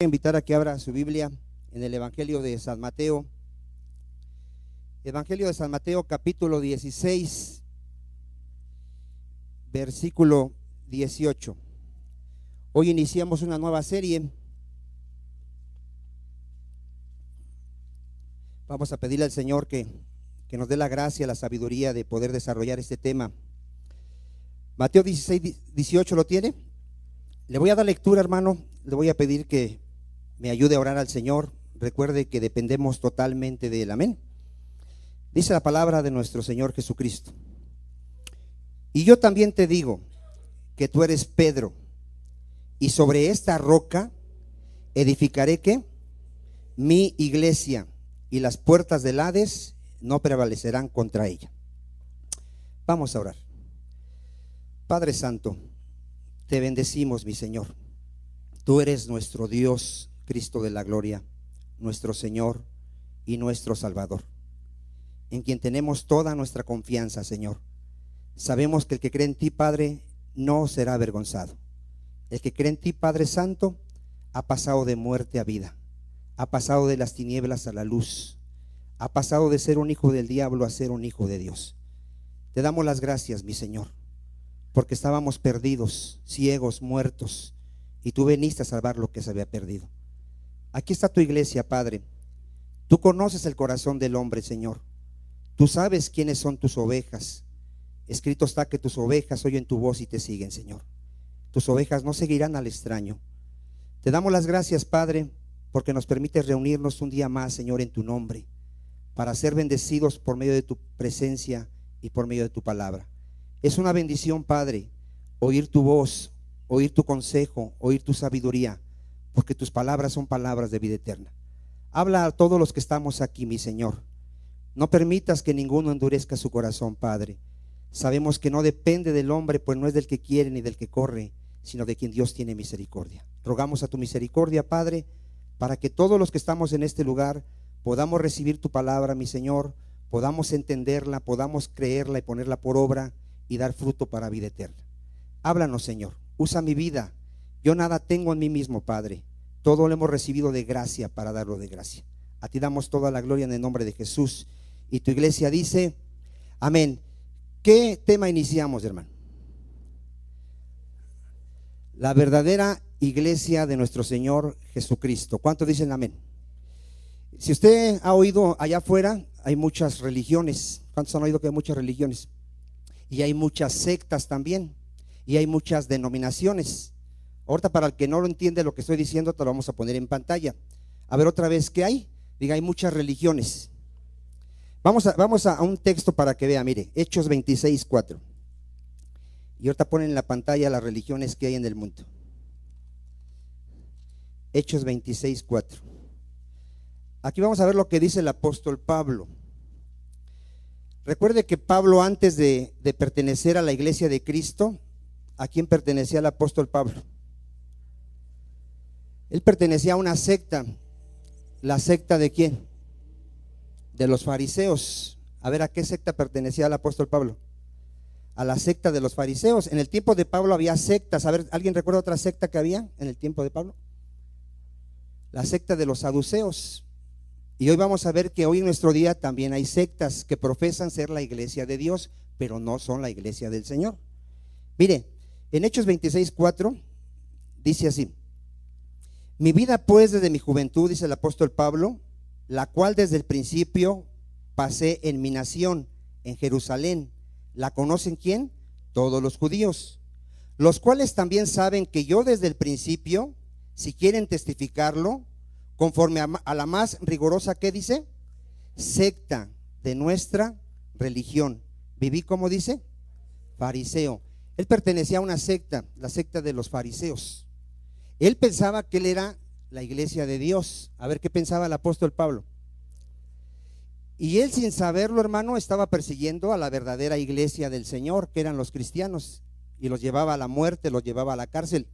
Invitar a que abra su Biblia en el Evangelio de San Mateo. Evangelio de San Mateo, capítulo 16, versículo 18. Hoy iniciamos una nueva serie. Vamos a pedirle al Señor que nos dé la gracia, la sabiduría de poder desarrollar este tema. Mateo 16, 18, ¿lo tiene? Le voy a dar lectura, hermano. Le voy a pedir que me ayude a orar al Señor. Recuerde que dependemos totalmente de Él. Amén. Dice la palabra de nuestro Señor Jesucristo: y yo también te digo que tú eres Pedro, y sobre esta roca edificaré ¿qué? Mi iglesia, y las puertas del Hades no prevalecerán contra ella. Vamos a orar. Padre Santo, te bendecimos, mi Señor. Tú eres nuestro Dios, Cristo de la gloria, nuestro Señor y nuestro Salvador, en quien tenemos toda nuestra confianza, Señor. Sabemos que el que cree en ti, Padre, no será avergonzado. El que cree en ti, Padre Santo, ha pasado de muerte a vida, ha pasado de las tinieblas a la luz, ha pasado de ser un hijo del diablo a ser un hijo de Dios. Te damos las gracias, mi Señor, porque estábamos perdidos, ciegos, muertos, y tú viniste a salvar lo que se había perdido. Aquí está tu iglesia, Padre. Tú conoces el corazón del hombre, Señor. Tú sabes quiénes son tus ovejas. Escrito está que tus ovejas oyen tu voz y te siguen, Señor. Tus ovejas no seguirán al extraño. Te damos las gracias, Padre, porque nos permites reunirnos un día más, Señor, en tu nombre, para ser bendecidos por medio de tu presencia y por medio de tu palabra. Es una bendición, Padre, oír tu voz, oír tu consejo, oír tu sabiduría, porque tus palabras son palabras de vida eterna. Habla a todos los que estamos aquí, mi Señor. No permitas que ninguno endurezca su corazón, Padre. Sabemos que no depende del hombre, pues no es del que quiere ni del que corre, sino de quien Dios tiene misericordia. Rogamos a tu misericordia, Padre, para que todos los que estamos en este lugar podamos recibir tu palabra, mi Señor, podamos entenderla, podamos creerla y ponerla por obra y dar fruto para vida eterna. Háblanos, Señor. Usa mi vida. Yo nada tengo en mí mismo, Padre. Todo lo hemos recibido de gracia para darlo de gracia. A ti damos toda la gloria en el nombre de Jesús. Y tu iglesia dice amén. ¿Qué tema iniciamos, hermano? La verdadera iglesia de nuestro Señor Jesucristo. ¿Cuántos dicen amén? Si usted ha oído allá afuera, hay muchas religiones. ¿Cuántos han oído que hay muchas religiones? Y hay muchas sectas también. Y hay muchas denominaciones. Ahorita, para el que no lo entiende lo que estoy diciendo, te lo vamos a poner en pantalla. A ver otra vez, ¿qué hay? Diga, hay muchas religiones. Vamos a un texto para que vea, mire, Hechos 26, 4. Y ahorita ponen en la pantalla las religiones que hay en el mundo. Hechos 26, 4. Aquí vamos a ver lo que dice el apóstol Pablo. Recuerde que Pablo, antes de pertenecer a la iglesia de Cristo, ¿a quién pertenecía el apóstol Pablo? Él pertenecía a una secta. ¿La secta de quién? De los fariseos. A ver, ¿a qué secta pertenecía el apóstol Pablo? A la secta de los fariseos. En el tiempo de Pablo había sectas. A ver, ¿alguien recuerda otra secta que había en el tiempo de Pablo? La secta de los saduceos. Y hoy vamos a ver que hoy en nuestro día también hay sectas que profesan ser la iglesia de Dios, pero no son la iglesia del Señor. Mire, en Hechos 26, 4 dice así: mi vida pues desde mi juventud, dice el apóstol Pablo, la cual desde el principio pasé en mi nación, en Jerusalén. ¿La conocen quién? Todos los judíos, los cuales también saben que yo desde el principio, si quieren testificarlo, conforme a la más rigurosa, ¿qué dice? Secta de nuestra religión. Viví, como dice, fariseo. Él pertenecía a una secta, la secta de los fariseos. Él pensaba que él era la iglesia de Dios. A ver qué pensaba el apóstol Pablo. Y él, sin saberlo, hermano, estaba persiguiendo a la verdadera iglesia del Señor, que eran los cristianos, y los llevaba a la muerte, los llevaba a la cárcel.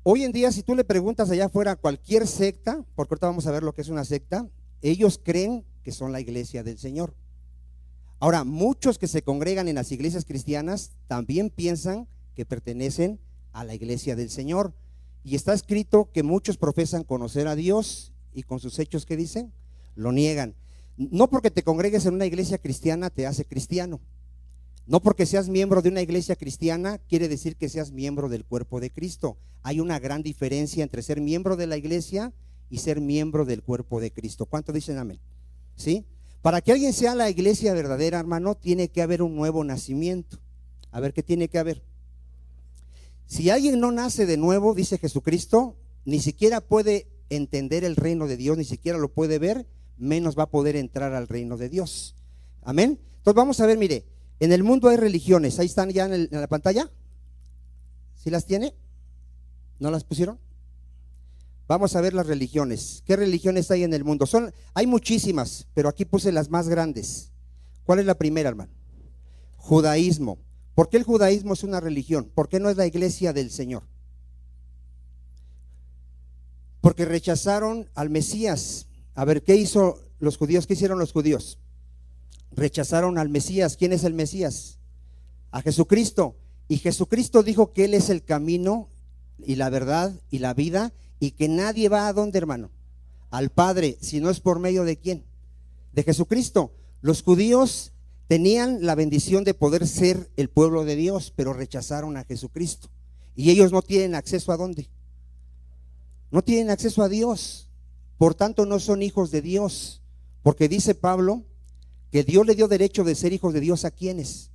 Hoy en día, si tú le preguntas allá afuera a cualquier secta, porque ahorita vamos a ver lo que es una secta, ellos creen que son la iglesia del Señor. Ahora, muchos que se congregan en las iglesias cristianas también piensan que pertenecen a la iglesia del Señor. Y está escrito que muchos profesan conocer a Dios y con sus hechos, ¿qué dicen? Lo niegan. No porque te congregues en una iglesia cristiana te hace cristiano. No porque seas miembro de una iglesia cristiana quiere decir que seas miembro del cuerpo de Cristo. Hay una gran diferencia entre ser miembro de la iglesia y ser miembro del cuerpo de Cristo. ¿Cuántos dicen amén? ¿Sí? Para que alguien sea la iglesia verdadera, hermano, tiene que haber un nuevo nacimiento. A ver, ¿qué tiene que haber? Si alguien no nace de nuevo, dice Jesucristo, ni siquiera puede entender el reino de Dios, ni siquiera lo puede ver, menos va a poder entrar al reino de Dios. Amén. Entonces vamos a ver, mire, en el mundo hay religiones. Ahí están ya en la pantalla. ¿Sí las tiene? ¿No las pusieron? Vamos a ver las religiones. ¿Qué religiones hay en el mundo? Hay muchísimas, pero aquí puse las más grandes. ¿Cuál es la primera, hermano? Judaísmo. ¿Por qué el judaísmo es una religión? ¿Por qué no es la iglesia del Señor? Porque rechazaron al Mesías. A ver, ¿qué hizo los judíos? ¿Qué hicieron los judíos? Rechazaron al Mesías. ¿Quién es el Mesías? A Jesucristo. Y Jesucristo dijo que Él es el camino y la verdad y la vida, y que nadie va a dónde, hermano, al Padre, si no es por medio de quién, de Jesucristo. Los judíos tenían la bendición de poder ser el pueblo de Dios, pero rechazaron a Jesucristo. Y ellos no tienen acceso a dónde, no tienen acceso a Dios, por tanto no son hijos de Dios, porque dice Pablo que Dios le dio derecho de ser hijos de Dios a quienes,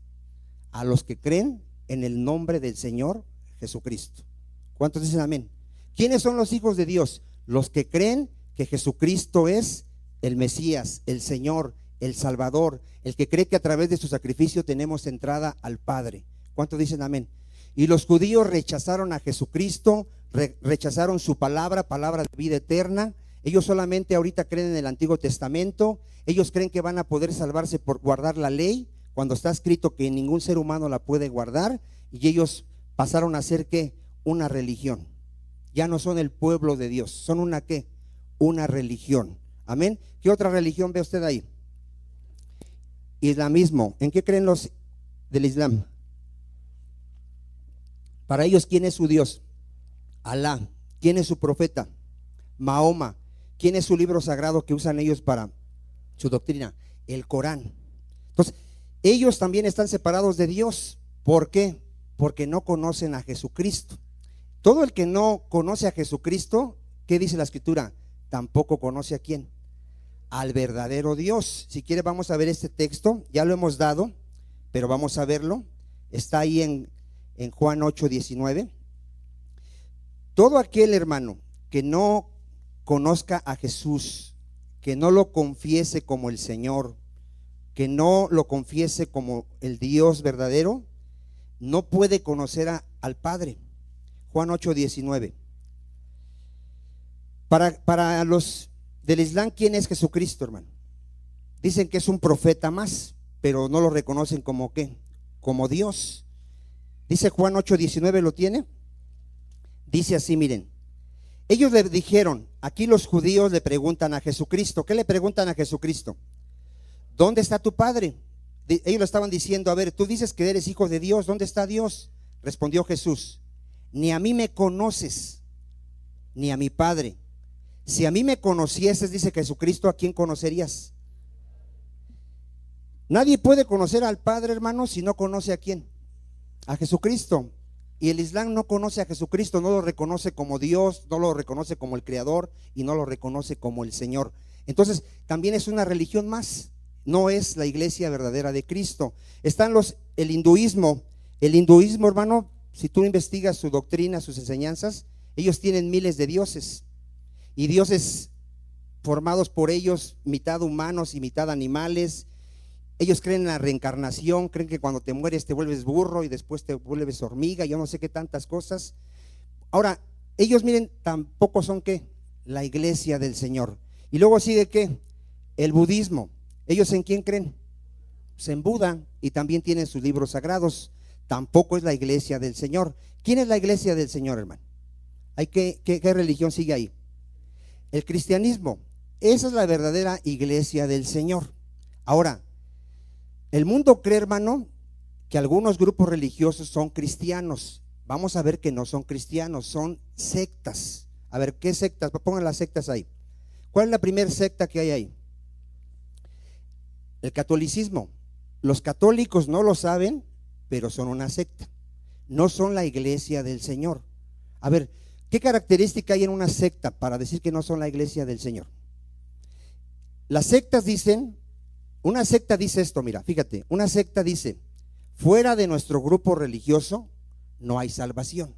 a los que creen en el nombre del Señor Jesucristo. ¿Cuántos dicen amén? ¿Quiénes son los hijos de Dios? Los que creen que Jesucristo es el Mesías, el Señor, el Salvador, el que cree que a través de su sacrificio tenemos entrada al Padre. ¿Cuántos dicen amén? Y los judíos rechazaron a Jesucristo, rechazaron su palabra, palabra de vida eterna. Ellos solamente ahorita creen en el Antiguo Testamento. Ellos creen que van a poder salvarse por guardar la ley, cuando está escrito que ningún ser humano la puede guardar. Y ellos pasaron a ser ¿qué? Una religión. Ya no son el pueblo de Dios, son una ¿qué? Una religión. Amén. ¿Qué otra religión ve usted ahí? Islamismo. ¿En qué creen los del Islam? Para ellos, ¿quién es su Dios? Alá. ¿Quién es su profeta? Mahoma. ¿Quién es su libro sagrado que usan ellos para su doctrina? El Corán. Entonces, ellos también están separados de Dios. ¿Por qué? Porque no conocen a Jesucristo. Todo el que no conoce a Jesucristo, ¿qué dice la Escritura? Tampoco conoce a quién, al verdadero Dios. Si quiere vamos a ver este texto, ya lo hemos dado, pero vamos a verlo. Está ahí en Juan 8:19. Todo aquel, hermano, que no conozca a Jesús, que no lo confiese como el Señor, que no lo confiese como el Dios verdadero, no puede conocer al Padre. Juan 8:19. Para los del Islam, ¿quién es Jesucristo, hermano? Dicen que es un profeta más, pero no lo reconocen como ¿qué? Como Dios. Dice Juan 8:19, ¿lo tiene? Dice así, miren. Ellos le dijeron, aquí los judíos le preguntan a Jesucristo. ¿Qué le preguntan a Jesucristo? ¿Dónde está tu Padre? Ellos le estaban diciendo, a ver, tú dices que eres hijo de Dios, ¿dónde está Dios? Respondió Jesús, ni a mí me conoces, ni a mi Padre. Si a mí me conocieses, dice Jesucristo, ¿a quién conocerías? Nadie puede conocer al Padre, hermano, si no conoce a quién, a Jesucristo. Y el Islam no conoce a Jesucristo, no lo reconoce como Dios, no lo reconoce como el Creador y no lo reconoce como el Señor. Entonces también es una religión más, no es la iglesia verdadera de Cristo. Están el hinduismo. El hinduismo, hermano, si tú investigas su doctrina, sus enseñanzas, ellos tienen miles de dioses y dioses formados por ellos, mitad humanos y mitad animales. Ellos creen en la reencarnación, creen que cuando te mueres te vuelves burro y después te vuelves hormiga, yo no sé qué tantas cosas. Ahora, ellos miren, tampoco son ¿qué? La iglesia del Señor. Y luego sigue ¿qué? El budismo. ¿Ellos en quién creen? Pues en Buda, y también tienen sus libros sagrados. Tampoco es la iglesia del Señor. ¿Quién es la iglesia del Señor, hermano? ¿Qué religión sigue ahí? El cristianismo. Esa es la verdadera iglesia del Señor. Ahora, el mundo cree, hermano, que algunos grupos religiosos son cristianos vamos a ver que no son cristianos, son sectas. A ver, ¿qué sectas? Pongan las sectas ahí. ¿Cuál es la primera secta que hay ahí? El catolicismo. Los católicos no lo saben, pero son una secta. No son la iglesia del Señor. A ver, ¿qué característica hay en una secta para decir que no son la iglesia del Señor? Las sectas dicen, una secta dice esto, mira, fíjate, una secta dice, fuera de nuestro grupo religioso no hay salvación.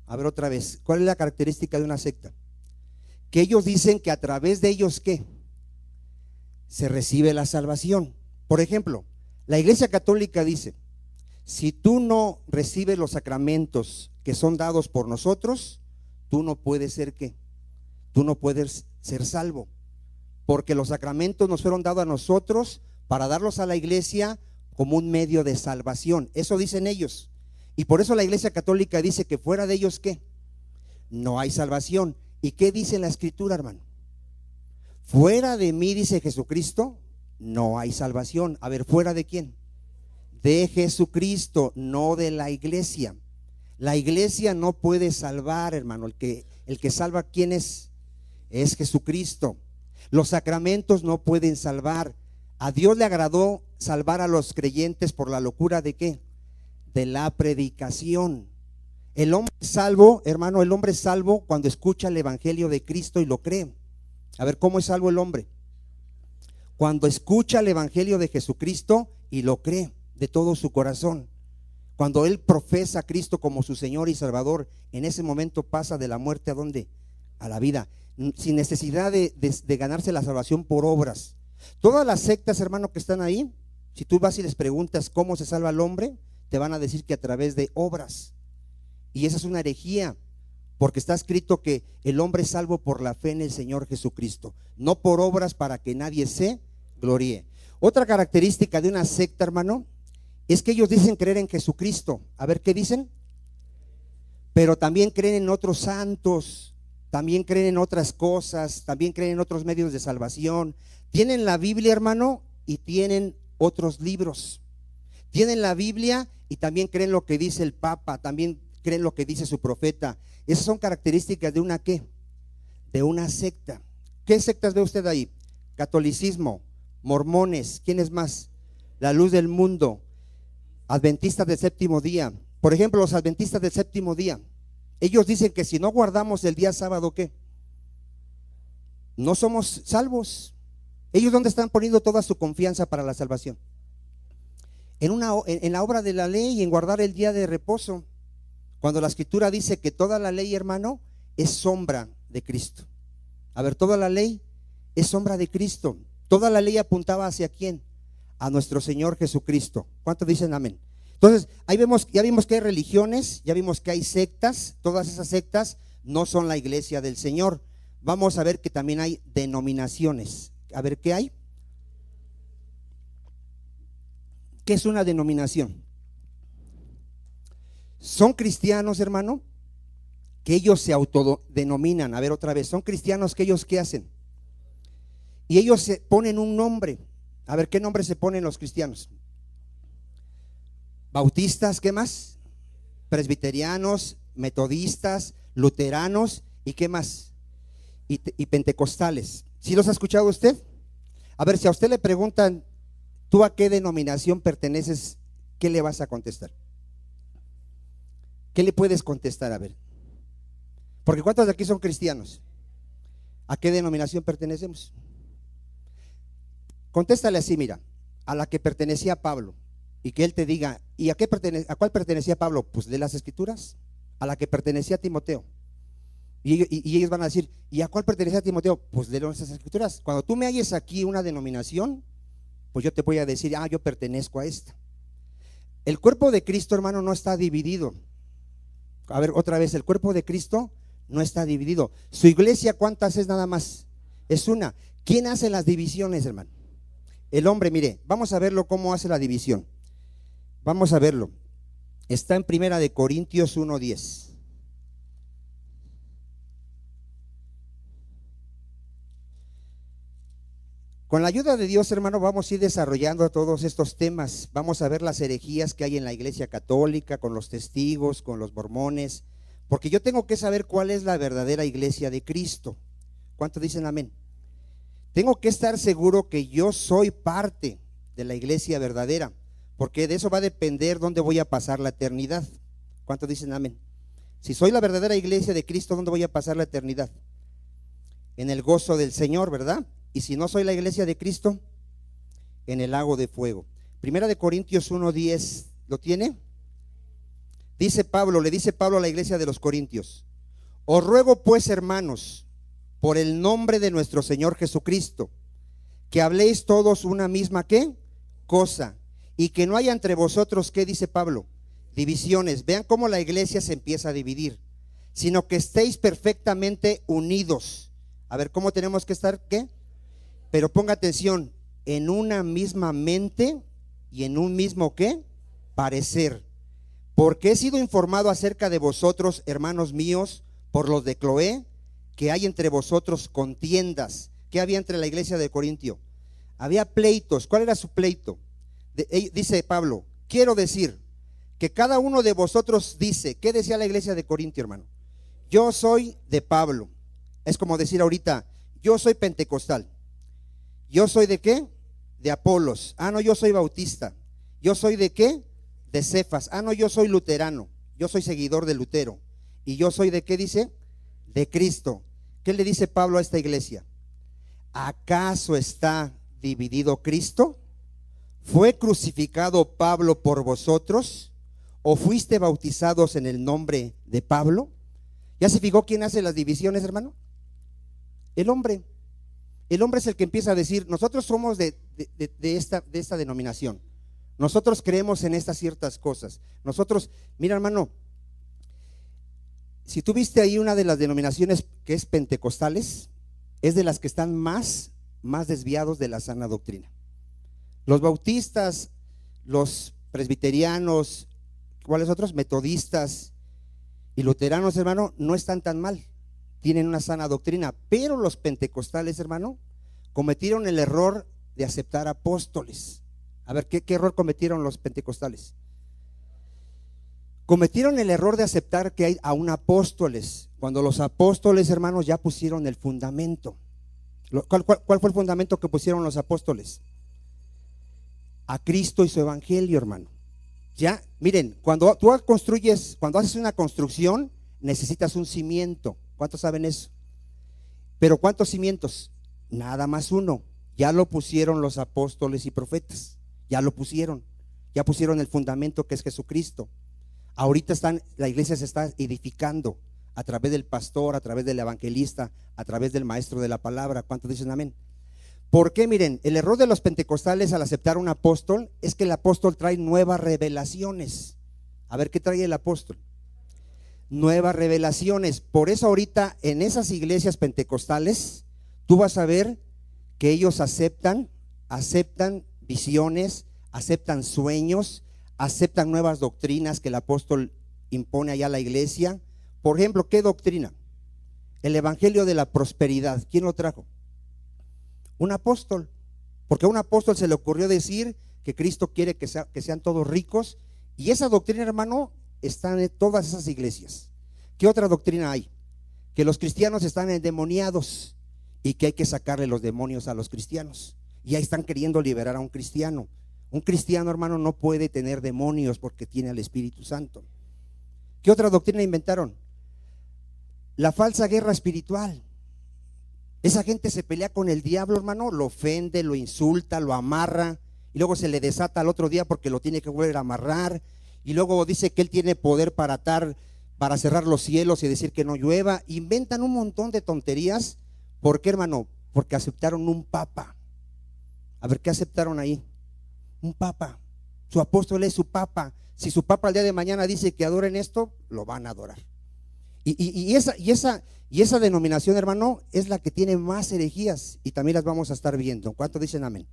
A ver otra vez, ¿cuál es la característica de una secta? Que ellos dicen que a través de ellos, ¿qué? Se recibe la salvación. Por ejemplo, la Iglesia Católica dice, si tú no recibes los sacramentos que son dados por nosotros, tú no puedes ser ¿qué? Tú no puedes ser salvo, porque los sacramentos nos fueron dados a nosotros para darlos a la iglesia como un medio de salvación. Eso dicen ellos. Y por eso la Iglesia Católica dice que fuera de ellos ¿qué? No hay salvación. ¿Y qué dice la Escritura, hermano? Fuera de mí, dice Jesucristo, no hay salvación. A ver, ¿fuera de quién? De Jesucristo, no de la iglesia. La iglesia no puede salvar, hermano. El que salva, ¿quién es? Es Jesucristo. Los sacramentos no pueden salvar. A Dios le agradó salvar a los creyentes por la locura de ¿qué? De la predicación. El hombre salvo, hermano, el hombre es salvo cuando escucha el evangelio de Cristo y lo cree. A ver, ¿cómo es salvo el hombre? Cuando escucha el evangelio de Jesucristo y lo cree de todo su corazón. Cuando él profesa a Cristo como su Señor y Salvador, en ese momento pasa de la muerte ¿a dónde? A la vida, sin necesidad de ganarse la salvación por obras. Todas las sectas, hermano, que están ahí, si tú vas y les preguntas cómo se salva el hombre, te van a decir que a través de obras. Y esa es una herejía, porque está escrito que el hombre es salvo por la fe en el Señor Jesucristo, no por obras para que nadie se gloríe. Otra característica de una secta, hermano, es que ellos dicen creer en Jesucristo. A ver, ¿qué dicen? Pero también creen en otros santos, también creen en otras cosas, también creen en otros medios de salvación. Tienen la Biblia, hermano, y tienen otros libros. Tienen la Biblia y también creen lo que dice el Papa, también creen lo que dice su profeta. Esas son características de una ¿qué? De una secta. ¿Qué sectas ve usted ahí? Catolicismo, mormones, ¿quiénes más? La Luz del Mundo, adventistas del séptimo día. Por ejemplo, los adventistas del séptimo día, ellos dicen que si no guardamos el día sábado, ¿qué? No somos salvos. ¿Ellos dónde están poniendo toda su confianza para la salvación? En la obra de la ley y en guardar el día de reposo. Cuando la Escritura dice que toda la ley, hermano, es sombra de Cristo. A ver, toda la ley es sombra de Cristo. Toda la ley apuntaba ¿hacia quién? A nuestro Señor Jesucristo. ¿Cuántos dicen amén? Entonces, ahí ya vimos que hay religiones, ya vimos que hay sectas. Todas esas sectas no son la iglesia del Señor. Vamos a ver que también hay denominaciones. A ver, ¿qué hay? ¿Qué es una denominación? Son cristianos, hermano, que ellos se autodenominan. A ver otra vez, son cristianos que ellos ¿qué hacen? Y ellos se ponen un nombre. A ver, ¿qué nombre se ponen los cristianos? Bautistas, ¿qué más? Presbiterianos, metodistas, luteranos y ¿qué más? Y pentecostales. ¿Sí los ha escuchado usted? A ver, si a usted le preguntan, ¿tú a qué denominación perteneces? ¿Qué le vas a contestar? ¿Qué le puedes contestar? A ver, porque ¿cuántos de aquí son cristianos? ¿A qué denominación pertenecemos? Contéstale así, mira, a la que pertenecía Pablo, y que él te diga, ¿y a cuál pertenecía Pablo? Pues de las Escrituras. A la que pertenecía Timoteo. Y ellos van a decir, ¿y a cuál pertenecía Timoteo? Pues de las Escrituras. Cuando tú me halles aquí una denominación, pues yo te voy a decir, yo pertenezco a esta. El cuerpo de Cristo, hermano, no está dividido. A ver, otra vez, el cuerpo de Cristo no está dividido. Su iglesia, ¿cuántas es nada más? Es una. ¿Quién hace las divisiones, hermano? El hombre. Mire, vamos a verlo cómo hace la división. Vamos a verlo. Está en Primera de Corintios 1:10. Con la ayuda de Dios, hermano, vamos a ir desarrollando todos estos temas. Vamos a ver las herejías que hay en la Iglesia Católica, con los testigos, con los mormones, porque yo tengo que saber cuál es la verdadera Iglesia de Cristo. ¿Cuántos dicen amén? Tengo que estar seguro que yo soy parte de la Iglesia verdadera, porque de eso va a depender dónde voy a pasar la eternidad. ¿Cuántos dicen amén? Si soy la verdadera Iglesia de Cristo, ¿dónde voy a pasar la eternidad? En el gozo del Señor, ¿verdad? Y si no soy la Iglesia de Cristo, en el lago de fuego. Primera de Corintios 1:10, ¿lo tiene? Dice Pablo, le dice Pablo a la iglesia de los Corintios: os ruego pues, hermanos, por el nombre de nuestro Señor Jesucristo, que habléis todos una misma ¿qué? Cosa, y que no haya entre vosotros, ¿qué dice Pablo? Divisiones. Vean cómo la iglesia se empieza a dividir, sino que estéis perfectamente unidos. A ver, ¿cómo tenemos que estar? ¿Qué? Pero ponga atención, en una misma mente y en un mismo ¿qué? Parecer. Porque he sido informado acerca de vosotros, hermanos míos, por los de Cloé, que hay entre vosotros contiendas. ¿Qué había entre la iglesia de Corintio? Había pleitos. ¿Cuál era su pleito? Dice Pablo: quiero decir que cada uno de vosotros dice, ¿qué decía la iglesia de Corintio, hermano? Yo soy de Pablo. Es como decir ahorita, yo soy pentecostal. ¿Yo soy de qué? De Apolos. Ah, no, yo soy bautista. ¿Yo soy de qué? De Cefas. Ah, no, yo soy luterano. Yo soy seguidor de Lutero. ¿Y yo soy de qué dice? De Cristo. ¿Qué le dice Pablo a esta iglesia? ¿Acaso está dividido Cristo? ¿Fue crucificado Pablo por vosotros? ¿O fuiste bautizados en el nombre de Pablo? ¿Ya se fijó quién hace las divisiones, hermano? El hombre. El hombre es el que empieza a decir, nosotros somos de esta denominación. Nosotros creemos en estas ciertas cosas. Nosotros, mira, hermano, si tú viste ahí una de las denominaciones que es pentecostales, es de las que están más desviados de la sana doctrina. Los bautistas, los presbiterianos, ¿cuáles otros? Metodistas y luteranos, hermano, no están tan mal. Tienen una sana doctrina, pero los pentecostales, hermano, cometieron el error de aceptar apóstoles. A ver, ¿qué error cometieron los pentecostales? Cometieron el error de aceptar que hay aún apóstoles, cuando los apóstoles, hermanos, ya pusieron el fundamento. ¿Cuál fue el fundamento que pusieron los apóstoles? A Cristo y su evangelio, hermano. Ya, miren, cuando tú construyes, cuando haces una construcción, necesitas un cimiento. ¿Cuántos saben eso? Pero ¿cuántos cimientos? Nada más uno. Ya lo pusieron los apóstoles y profetas. Ya lo pusieron. Ya pusieron el fundamento que es Jesucristo. Ahorita la iglesia se está edificando a través del pastor, a través del evangelista, a través del maestro de la palabra. ¿Cuántos dicen amén? ¿Por qué? Miren, el error de los pentecostales al aceptar un apóstol es que el apóstol trae nuevas revelaciones. A ver, ¿qué trae el apóstol? Nuevas revelaciones. Por eso ahorita en esas iglesias pentecostales tú vas a ver que ellos aceptan visiones, aceptan sueños, aceptan nuevas doctrinas que el apóstol impone allá a la iglesia. Por ejemplo, ¿qué doctrina? El evangelio de la prosperidad. ¿Quién lo trajo? Un apóstol. Porque a un apóstol se le ocurrió decir que Cristo quiere que sean todos ricos, y esa doctrina, hermano, están en todas esas iglesias. ¿Qué otra doctrina hay? Que los cristianos están endemoniados y que hay que sacarle los demonios a los cristianos. Y ahí están queriendo liberar a un cristiano. Un cristiano, hermano, no puede tener demonios porque tiene al Espíritu Santo. ¿Qué otra doctrina inventaron? La falsa guerra espiritual. Esa gente se pelea con el diablo, hermano, lo ofende, lo insulta, lo amarra, y luego se le desata al otro día porque lo tiene que volver a amarrar. Y luego dice que él tiene poder para cerrar los cielos y decir que no llueva. Inventan un montón de tonterías. ¿Por qué, hermano? Porque aceptaron un papa. A ver, ¿qué aceptaron ahí? Un papa. Su apóstol es su papa. Si su papa el día de mañana dice que adoren esto, lo van a adorar. Y esa denominación, hermano, es la que tiene más herejías, y también las vamos a estar viendo. ¿Cuántos dicen amén?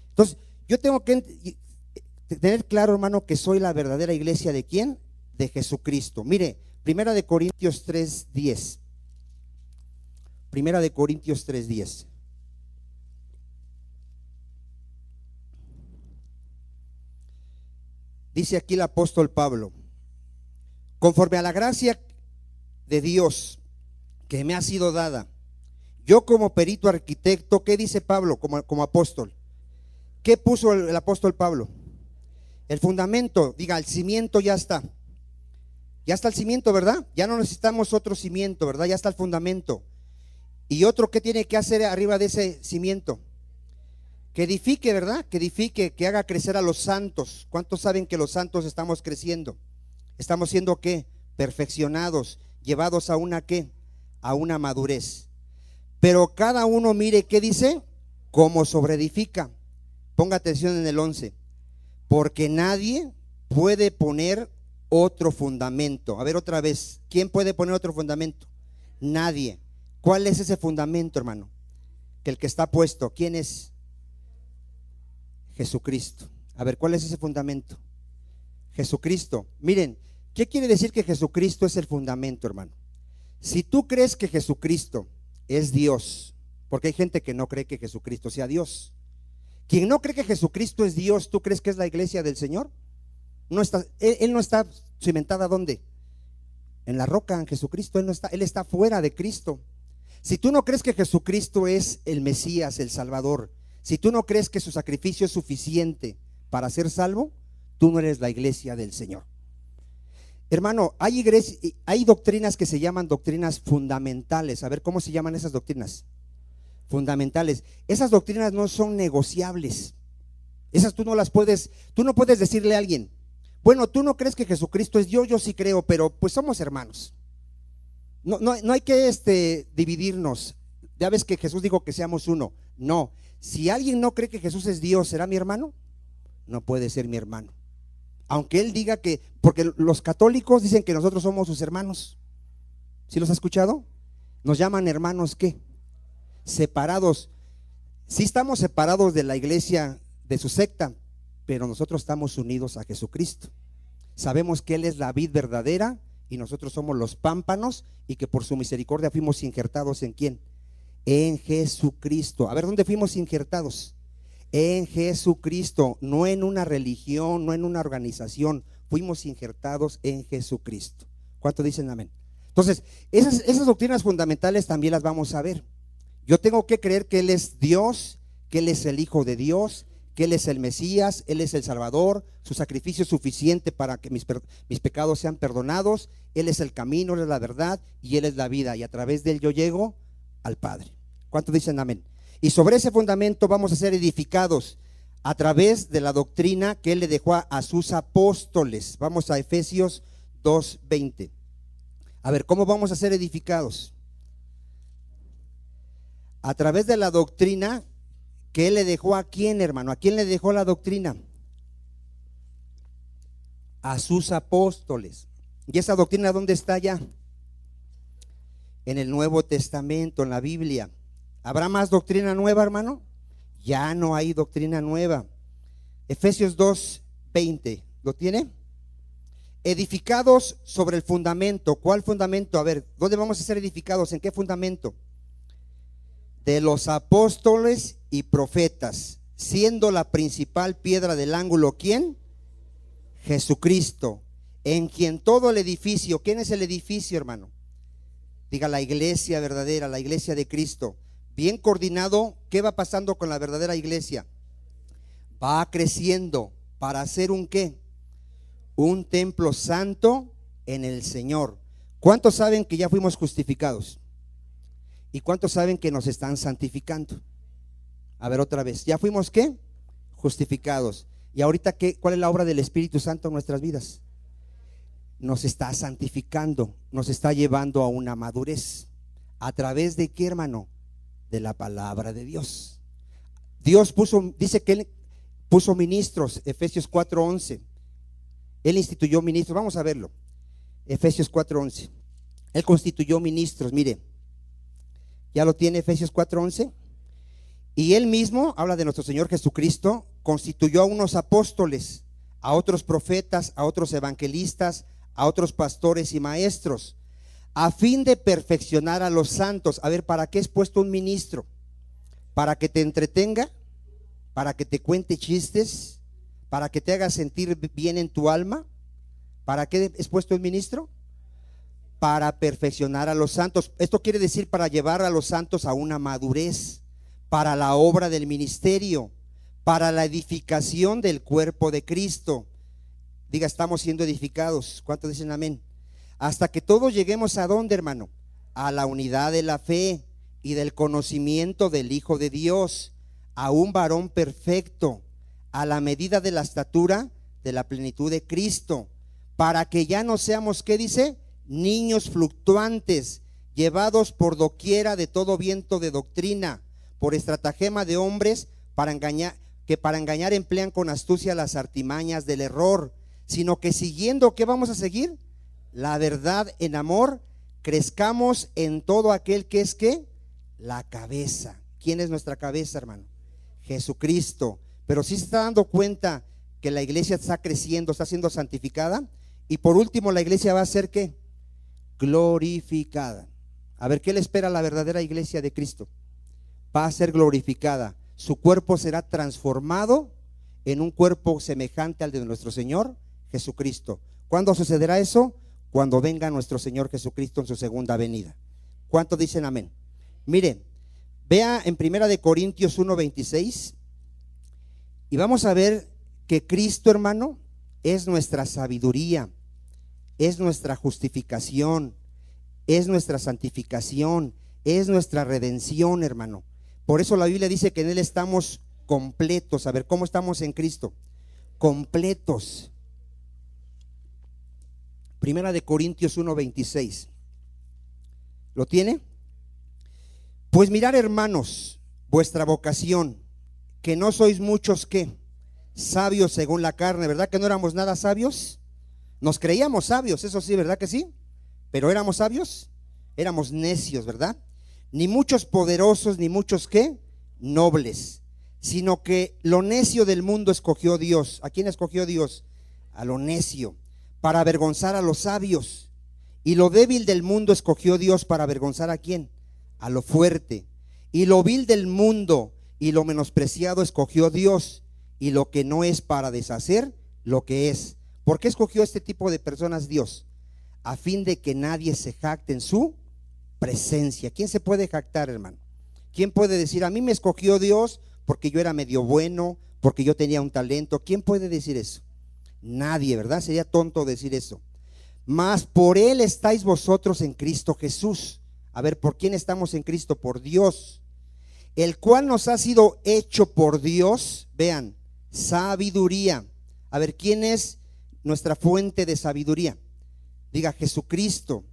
Entonces, yo tengo que tener claro, hermano, que soy la verdadera iglesia ¿de quién? De Jesucristo. Mire, Primera de Corintios 3:10. Primera de Corintios 3:10. Dice aquí el apóstol Pablo: conforme a la gracia de Dios que me ha sido dada, yo como perito arquitecto, ¿qué dice Pablo como apóstol? ¿Qué puso el apóstol Pablo? El fundamento, diga, el cimiento ya está. Ya está el cimiento, ¿verdad? Ya no necesitamos otro cimiento, ¿verdad? Ya está el fundamento. Y otro, ¿qué tiene que hacer arriba de ese cimiento? Que edifique, ¿verdad? Que edifique, que haga crecer a los santos. ¿Cuántos saben que los santos estamos creciendo? Estamos siendo ¿qué? Perfeccionados, llevados a una ¿qué? A una madurez. Pero cada uno mire qué dice, cómo sobreedifica. Ponga atención en el 11. Porque nadie puede poner otro fundamento. A ver otra vez, ¿quién puede poner otro fundamento? Nadie. ¿Cuál es ese fundamento, hermano? Que el que está puesto, ¿quién es? Jesucristo. A ver, ¿cuál es ese fundamento? Jesucristo. Miren, ¿qué quiere decir que Jesucristo es el fundamento, hermano? Si tú crees que Jesucristo es Dios, porque hay gente que no cree que Jesucristo sea Dios. Quien no cree que Jesucristo es Dios, ¿tú crees que es la iglesia del Señor? No está, él no está cimentada ¿dónde? En la roca, en Jesucristo. Él está fuera de Cristo. Si tú no crees que Jesucristo es el Mesías, el Salvador, si tú no crees que su sacrificio es suficiente para ser salvo, tú no eres la iglesia del Señor. Hermano, hay doctrinas que se llaman doctrinas fundamentales. A ver, ¿cómo se llaman esas doctrinas? Fundamentales. Esas doctrinas no son negociables. Esas tú no puedes decirle a alguien: bueno, tú no crees que Jesucristo es Dios, yo sí creo, pero pues somos hermanos. No hay que dividirnos. Ya ves que Jesús dijo que seamos uno. No, si alguien no cree que Jesús es Dios, ¿será mi hermano? No puede ser mi hermano. Aunque él diga que, porque los católicos dicen que nosotros somos sus hermanos. ¿Sí los has escuchado? Nos llaman hermanos, ¿qué? Separados. Sí estamos separados de la iglesia, de su secta, pero nosotros estamos unidos a Jesucristo. Sabemos que Él es la vid verdadera y nosotros somos los pámpanos, y que por su misericordia fuimos injertados ¿en quién? En Jesucristo. A ver, ¿dónde fuimos injertados? En Jesucristo, no en una religión, no en una organización. Fuimos injertados en Jesucristo. ¿Cuánto dicen amén? Entonces, esas doctrinas fundamentales también las vamos a ver. Yo tengo que creer que Él es Dios, que Él es el Hijo de Dios, que Él es el Mesías, Él es el Salvador, su sacrificio es suficiente para que mis pecados sean perdonados. Él es el camino, Él es la verdad y Él es la vida, y a través de Él yo llego al Padre. ¿Cuántos dicen amén? Y sobre ese fundamento vamos a ser edificados a través de la doctrina que Él le dejó a sus apóstoles. Vamos a Efesios 2:20. A ver, ¿cómo vamos a ser edificados? A través de la doctrina que Él le dejó ¿a quién, hermano? ¿A quién le dejó la doctrina? A sus apóstoles. ¿Y esa doctrina dónde está ya? En el Nuevo Testamento, en la Biblia. ¿Habrá más doctrina nueva, hermano? Ya no hay doctrina nueva. Efesios 2:20, ¿lo tiene? Edificados sobre el fundamento. ¿Cuál fundamento? A ver, ¿dónde vamos a ser edificados? ¿En qué fundamento? De los apóstoles y profetas, siendo la principal piedra del ángulo ¿quién? Jesucristo, en quien todo el edificio. ¿Quién es el edificio, hermano? Diga, la iglesia verdadera, la iglesia de Cristo. Bien coordinado, ¿qué va pasando con la verdadera iglesia? Va creciendo para hacer un ¿qué? Un templo santo en el Señor. ¿Cuántos saben que ya fuimos justificados? ¿Y cuántos saben que nos están santificando? A ver otra vez, ¿ya fuimos qué? Justificados. ¿Y ahorita qué? ¿Cuál es la obra del Espíritu Santo en nuestras vidas? Nos está santificando, nos está llevando a una madurez. ¿A través de qué, hermano? De la palabra de Dios. Dios dice que Él puso ministros, Efesios 4:11. Él instituyó ministros, vamos a verlo. Efesios 4:11. Él constituyó ministros, mire. ¿Ya lo tiene Efesios 4:11? Y Él mismo, habla de nuestro Señor Jesucristo, constituyó a unos apóstoles, a otros profetas, a otros evangelistas, a otros pastores y maestros, a fin de perfeccionar a los santos. A ver, ¿para qué es puesto un ministro? ¿Para que te entretenga? ¿Para que te cuente chistes? ¿Para que te hagas sentir bien en tu alma? ¿Para qué es puesto el ministro? Para perfeccionar a los santos. Esto quiere decir para llevar a los santos a una madurez, para la obra del ministerio, para la edificación del cuerpo de Cristo. Diga, estamos siendo edificados. ¿Cuántos dicen amén? Hasta que todos lleguemos ¿a dónde, hermano? A la unidad de la fe y del conocimiento del Hijo de Dios, a un varón perfecto, a la medida de la estatura de la plenitud de Cristo, para que ya no seamos, ¿qué dice? Niños fluctuantes, llevados por doquiera de todo viento de doctrina, por estratagema de hombres que para engañar emplean con astucia las artimañas del error, sino que siguiendo, ¿qué vamos a seguir? La verdad en amor, crezcamos en todo aquel que es ¿qué? La cabeza. ¿Quién es nuestra cabeza, hermano? Jesucristo. Pero sí se está dando cuenta que la iglesia está creciendo, está siendo santificada. Y por último, la iglesia va a ser ¿qué? Glorificada. A ver, ¿qué le espera a la verdadera iglesia de Cristo? Va a ser glorificada. Su cuerpo será transformado en un cuerpo semejante al de nuestro Señor Jesucristo. ¿Cuándo sucederá eso? Cuando venga nuestro Señor Jesucristo en su segunda venida. ¿Cuántos dicen amén? Mire, vea en 1 Corintios 1:26 y vamos a ver que Cristo, hermano, es nuestra sabiduría, es nuestra justificación, es nuestra santificación, es nuestra redención, hermano. Por eso la Biblia dice que en Él estamos completos. A ver, ¿cómo estamos en Cristo? Completos. 1 Corintios 1:26. ¿Lo tiene? Pues mirad, hermanos, vuestra vocación, que no sois muchos ¿qué? Sabios según la carne. ¿Verdad que no éramos nada sabios? Nos creíamos sabios, eso sí, ¿verdad que sí? Pero ¿éramos sabios? Éramos necios, ¿verdad? Ni muchos poderosos, ni muchos ¿qué? Nobles, sino que lo necio del mundo escogió Dios. ¿A quién escogió Dios? A lo necio, para avergonzar a los sabios. Y lo débil del mundo escogió Dios para avergonzar ¿a quién? A lo fuerte. Y lo vil del mundo y lo menospreciado escogió Dios, y lo que no es, para deshacer lo que es. ¿Por qué escogió este tipo de personas Dios? A fin de que nadie se jacte en su presencia. ¿Quién se puede jactar, hermano? ¿Quién puede decir, a mí me escogió Dios porque yo era medio bueno, porque yo tenía un talento? ¿Quién puede decir eso? Nadie, ¿verdad? Sería tonto decir eso. Mas por Él estáis vosotros en Cristo Jesús. A ver, ¿por quién estamos en Cristo? Por Dios, el cual nos ha sido hecho por Dios, vean, sabiduría. A ver, ¿quién es nuestra fuente de sabiduría? Diga, Jesucristo.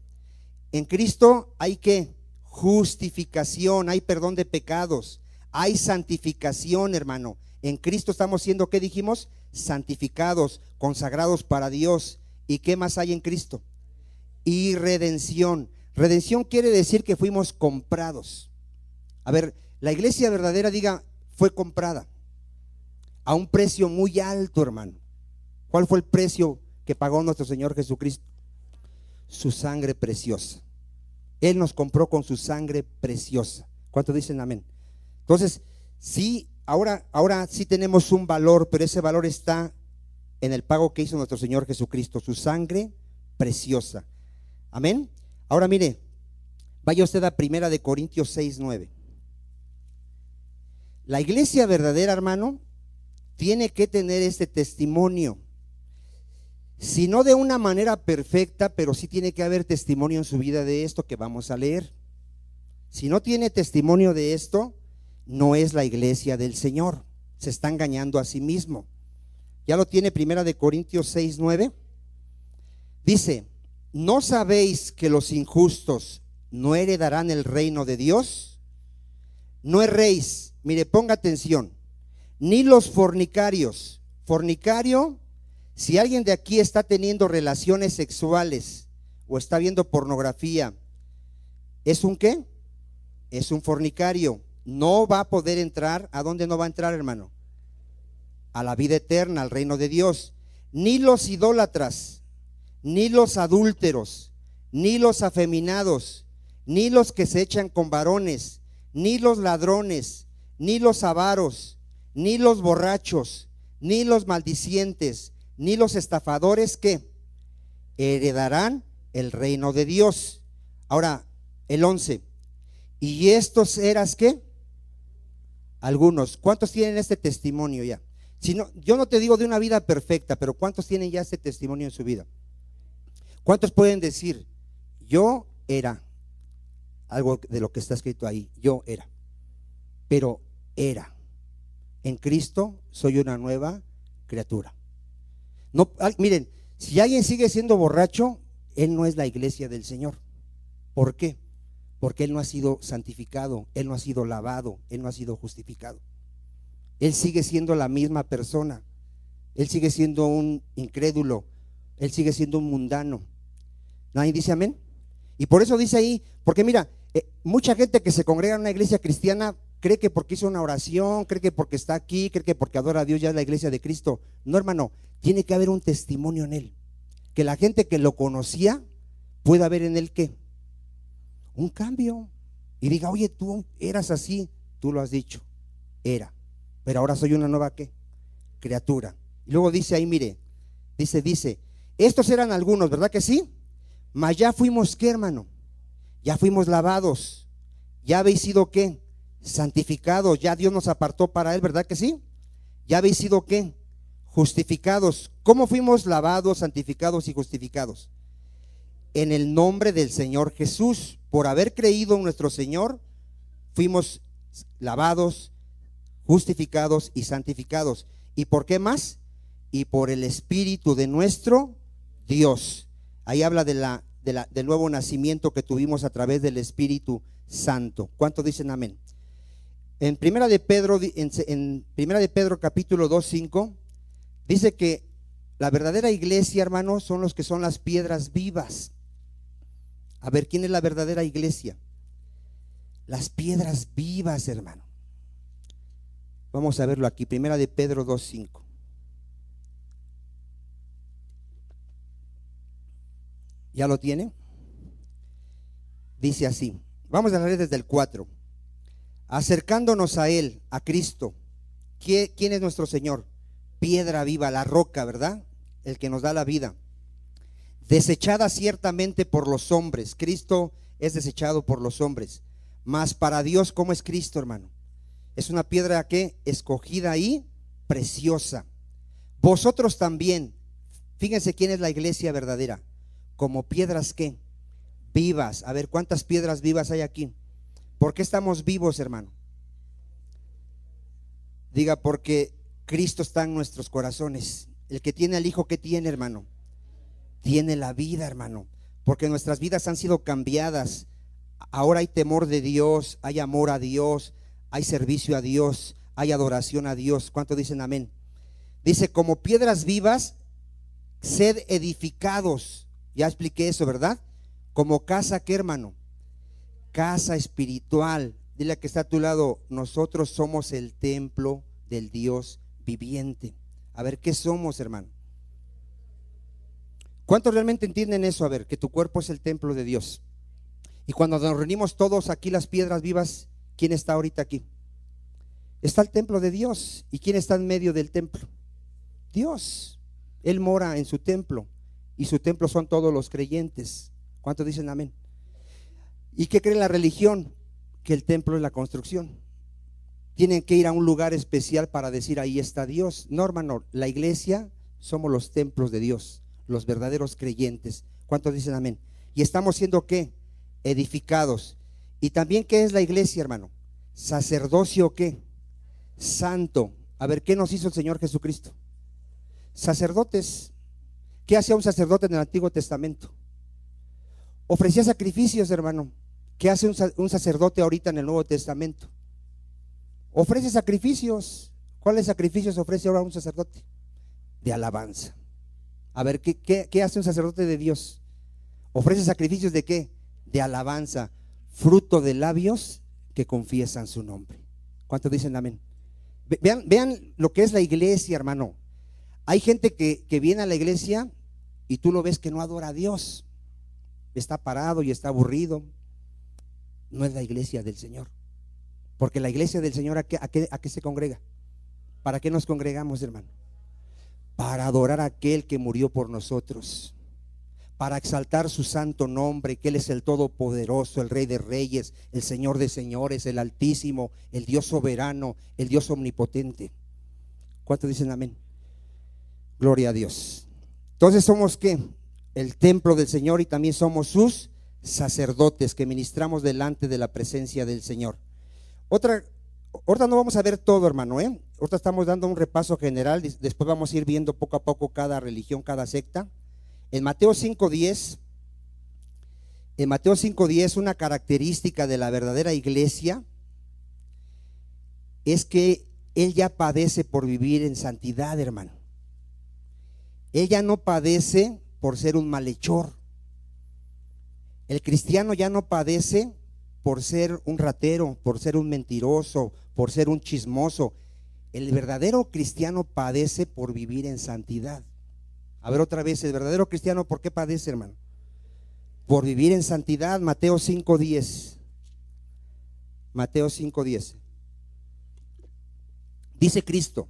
En Cristo hay ¿qué? Justificación, hay perdón de pecados, hay santificación, hermano. En Cristo estamos siendo, ¿qué dijimos? Santificados, consagrados para Dios. ¿Y qué más hay en Cristo? Y redención. Redención quiere decir que fuimos comprados. A ver, la iglesia verdadera, diga, fue comprada a un precio muy alto, hermano. ¿Cuál fue el precio que pagó nuestro Señor Jesucristo? Su sangre preciosa. Él nos compró con su sangre preciosa. ¿Cuántos dicen amén? Entonces, sí, ahora sí tenemos un valor, pero ese valor está en el pago que hizo nuestro Señor Jesucristo, su sangre preciosa. Amén. Ahora mire, vaya usted a 1 Corintios 6:9. La iglesia verdadera, hermano, tiene que tener este testimonio. Si no de una manera perfecta, pero sí tiene que haber testimonio en su vida de esto que vamos a leer. Si no tiene testimonio de esto, no es la iglesia del Señor. Se está engañando a sí mismo. Ya lo tiene 1 Corintios 6:9. Dice, ¿no sabéis que los injustos no heredarán el reino de Dios? No erréis. Mire, ponga atención. Ni los fornicarios. Fornicario, si alguien de aquí está teniendo relaciones sexuales o está viendo pornografía, ¿es un qué? Es un fornicario. No va a poder entrar. ¿A dónde no va a entrar, hermano? A la vida eterna, al reino de Dios. Ni los idólatras, ni los adúlteros, ni los afeminados, ni los que se echan con varones, ni los ladrones, ni los avaros, ni los borrachos, ni los maldicientes, ni los estafadores que heredarán el reino de Dios. Ahora, el 11. Y estos eras ¿qué? Algunos. ¿Cuántos tienen este testimonio ya? Si no, yo no te digo de una vida perfecta, pero ¿cuántos tienen ya este testimonio en su vida? ¿Cuántos pueden decir, yo era algo de lo que está escrito ahí? Yo era, pero era. En Cristo soy una nueva criatura. No, miren, si alguien sigue siendo borracho, él no es la iglesia del Señor. ¿Por qué? Porque él no ha sido santificado, él no ha sido lavado, él no ha sido justificado. Él sigue siendo la misma persona, él sigue siendo un incrédulo, él sigue siendo un mundano. ¿Nadie dice amén? Y por eso dice ahí, porque mira, mucha gente que se congrega en una iglesia cristiana cree que porque hizo una oración, cree que porque está aquí, cree que porque adora a Dios ya es la iglesia de Cristo. No, hermano, tiene que haber un testimonio en él, que la gente que lo conocía pueda ver en él ¿qué? Un cambio, y diga, oye, tú eras así, tú lo has dicho, era, pero ahora soy una nueva ¿qué? Criatura. Y luego dice ahí, mire, dice, estos eran algunos, ¿verdad que sí? Mas ya fuimos ¿qué, hermano? Ya fuimos lavados, ya habéis sido ¿qué? Santificados, ya Dios nos apartó para él, ¿verdad que sí? Ya habéis sido ¿qué? Justificados. ¿Cómo fuimos lavados, santificados y justificados? En el nombre del Señor Jesús. Por haber creído en nuestro Señor, fuimos lavados, justificados y santificados. ¿Y por qué más? Y por el Espíritu de nuestro Dios. Ahí habla del nuevo nacimiento que tuvimos a través del Espíritu Santo. ¿Cuántos dicen amén? En Primera de Pedro, capítulo 2:5, dice que la verdadera iglesia, hermanos, son los que son las piedras vivas. A ver, ¿quién es la verdadera iglesia? Las piedras vivas, hermano. Vamos a verlo aquí, Primera de Pedro 2:5. ¿Ya lo tienen? Dice así, vamos a leer desde el 4. Acercándonos a Él, a Cristo. ¿Quién es nuestro Señor? Piedra viva, la roca, ¿verdad? El que nos da la vida. Desechada ciertamente por los hombres. Cristo es desechado por los hombres. Mas para Dios, ¿cómo es Cristo, hermano? Es una piedra que escogida y preciosa. Vosotros también, fíjense quién es la iglesia verdadera. Como piedras ¿qué? Vivas. A ver, ¿cuántas piedras vivas hay aquí? ¿Por qué estamos vivos, hermano? Diga, porque Cristo está en nuestros corazones. El que tiene al Hijo, ¿qué tiene, hermano? Tiene la vida, hermano. Porque nuestras vidas han sido cambiadas. Ahora hay temor de Dios, hay amor a Dios, hay servicio a Dios, hay adoración a Dios. ¿Cuántos dicen amén? Dice, como piedras vivas, sed edificados. Ya expliqué eso, ¿verdad? Como casa, ¿qué, hermano? Casa espiritual. Dile a que está a tu lado, nosotros somos el templo del Dios viviente. A ver, ¿qué somos, hermano? ¿Cuántos realmente entienden eso? A ver, que tu cuerpo es el templo de Dios. Y cuando nos reunimos todos aquí, las piedras vivas, ¿quién está ahorita aquí? Está el templo de Dios. ¿Y quién está en medio del templo? Dios. Él mora en su templo. Y su templo son todos los creyentes. ¿Cuántos dicen amén? ¿Y qué cree la religión? Que el templo es la construcción. Tienen que ir a un lugar especial para decir ahí está Dios. No, hermano, la iglesia somos los templos de Dios, los verdaderos creyentes. ¿Cuántos dicen amén? Y estamos siendo ¿qué? Edificados. Y también ¿qué es la iglesia, hermano? Sacerdocio ¿qué? Santo. A ver, ¿qué nos hizo el Señor Jesucristo? Sacerdotes. ¿Qué hacía un sacerdote en el Antiguo Testamento? Ofrecía sacrificios, hermano. ¿Qué hace un sacerdote ahorita en el Nuevo Testamento? Ofrece sacrificios. ¿Cuáles sacrificios ofrece ahora un sacerdote? De alabanza. A ver, ¿qué hace un sacerdote de Dios? Ofrece sacrificios ¿de qué? De alabanza, fruto de labios que confiesan su nombre. ¿Cuántos dicen amén? Vean lo que es la iglesia, hermano. Hay gente que viene a la iglesia y tú lo ves que no adora a Dios. Está parado y está aburrido. No es la iglesia del Señor. Porque la iglesia del Señor, ¿a qué se congrega? ¿Para qué nos congregamos, hermano? para adorar a aquel que murió por nosotros, para exaltar su santo nombre, que Él es el Todopoderoso, el Rey de Reyes, el Señor de Señores, el Altísimo, el Dios soberano, el Dios omnipotente. ¿Cuántos dicen amén? Gloria a Dios. Entonces somos ¿qué? El templo del Señor, y también somos sus sacerdotes que ministramos delante de la presencia del Señor. Ahorita no vamos a ver todo, hermano, ahorita estamos dando un repaso general, después vamos a ir viendo poco a poco cada religión, cada secta. En Mateo 5:10, una característica de la verdadera iglesia es que Él ya padece por vivir en santidad, hermano. Él ya no padece por ser un malhechor. El cristiano ya no padece por ser un ratero, por ser un mentiroso, por ser un chismoso. El verdadero cristiano padece por vivir en santidad. A ver otra vez, el verdadero cristiano, ¿por qué padece, hermano? Por vivir en santidad. Mateo 5:10. Mateo 5:10. Dice Cristo: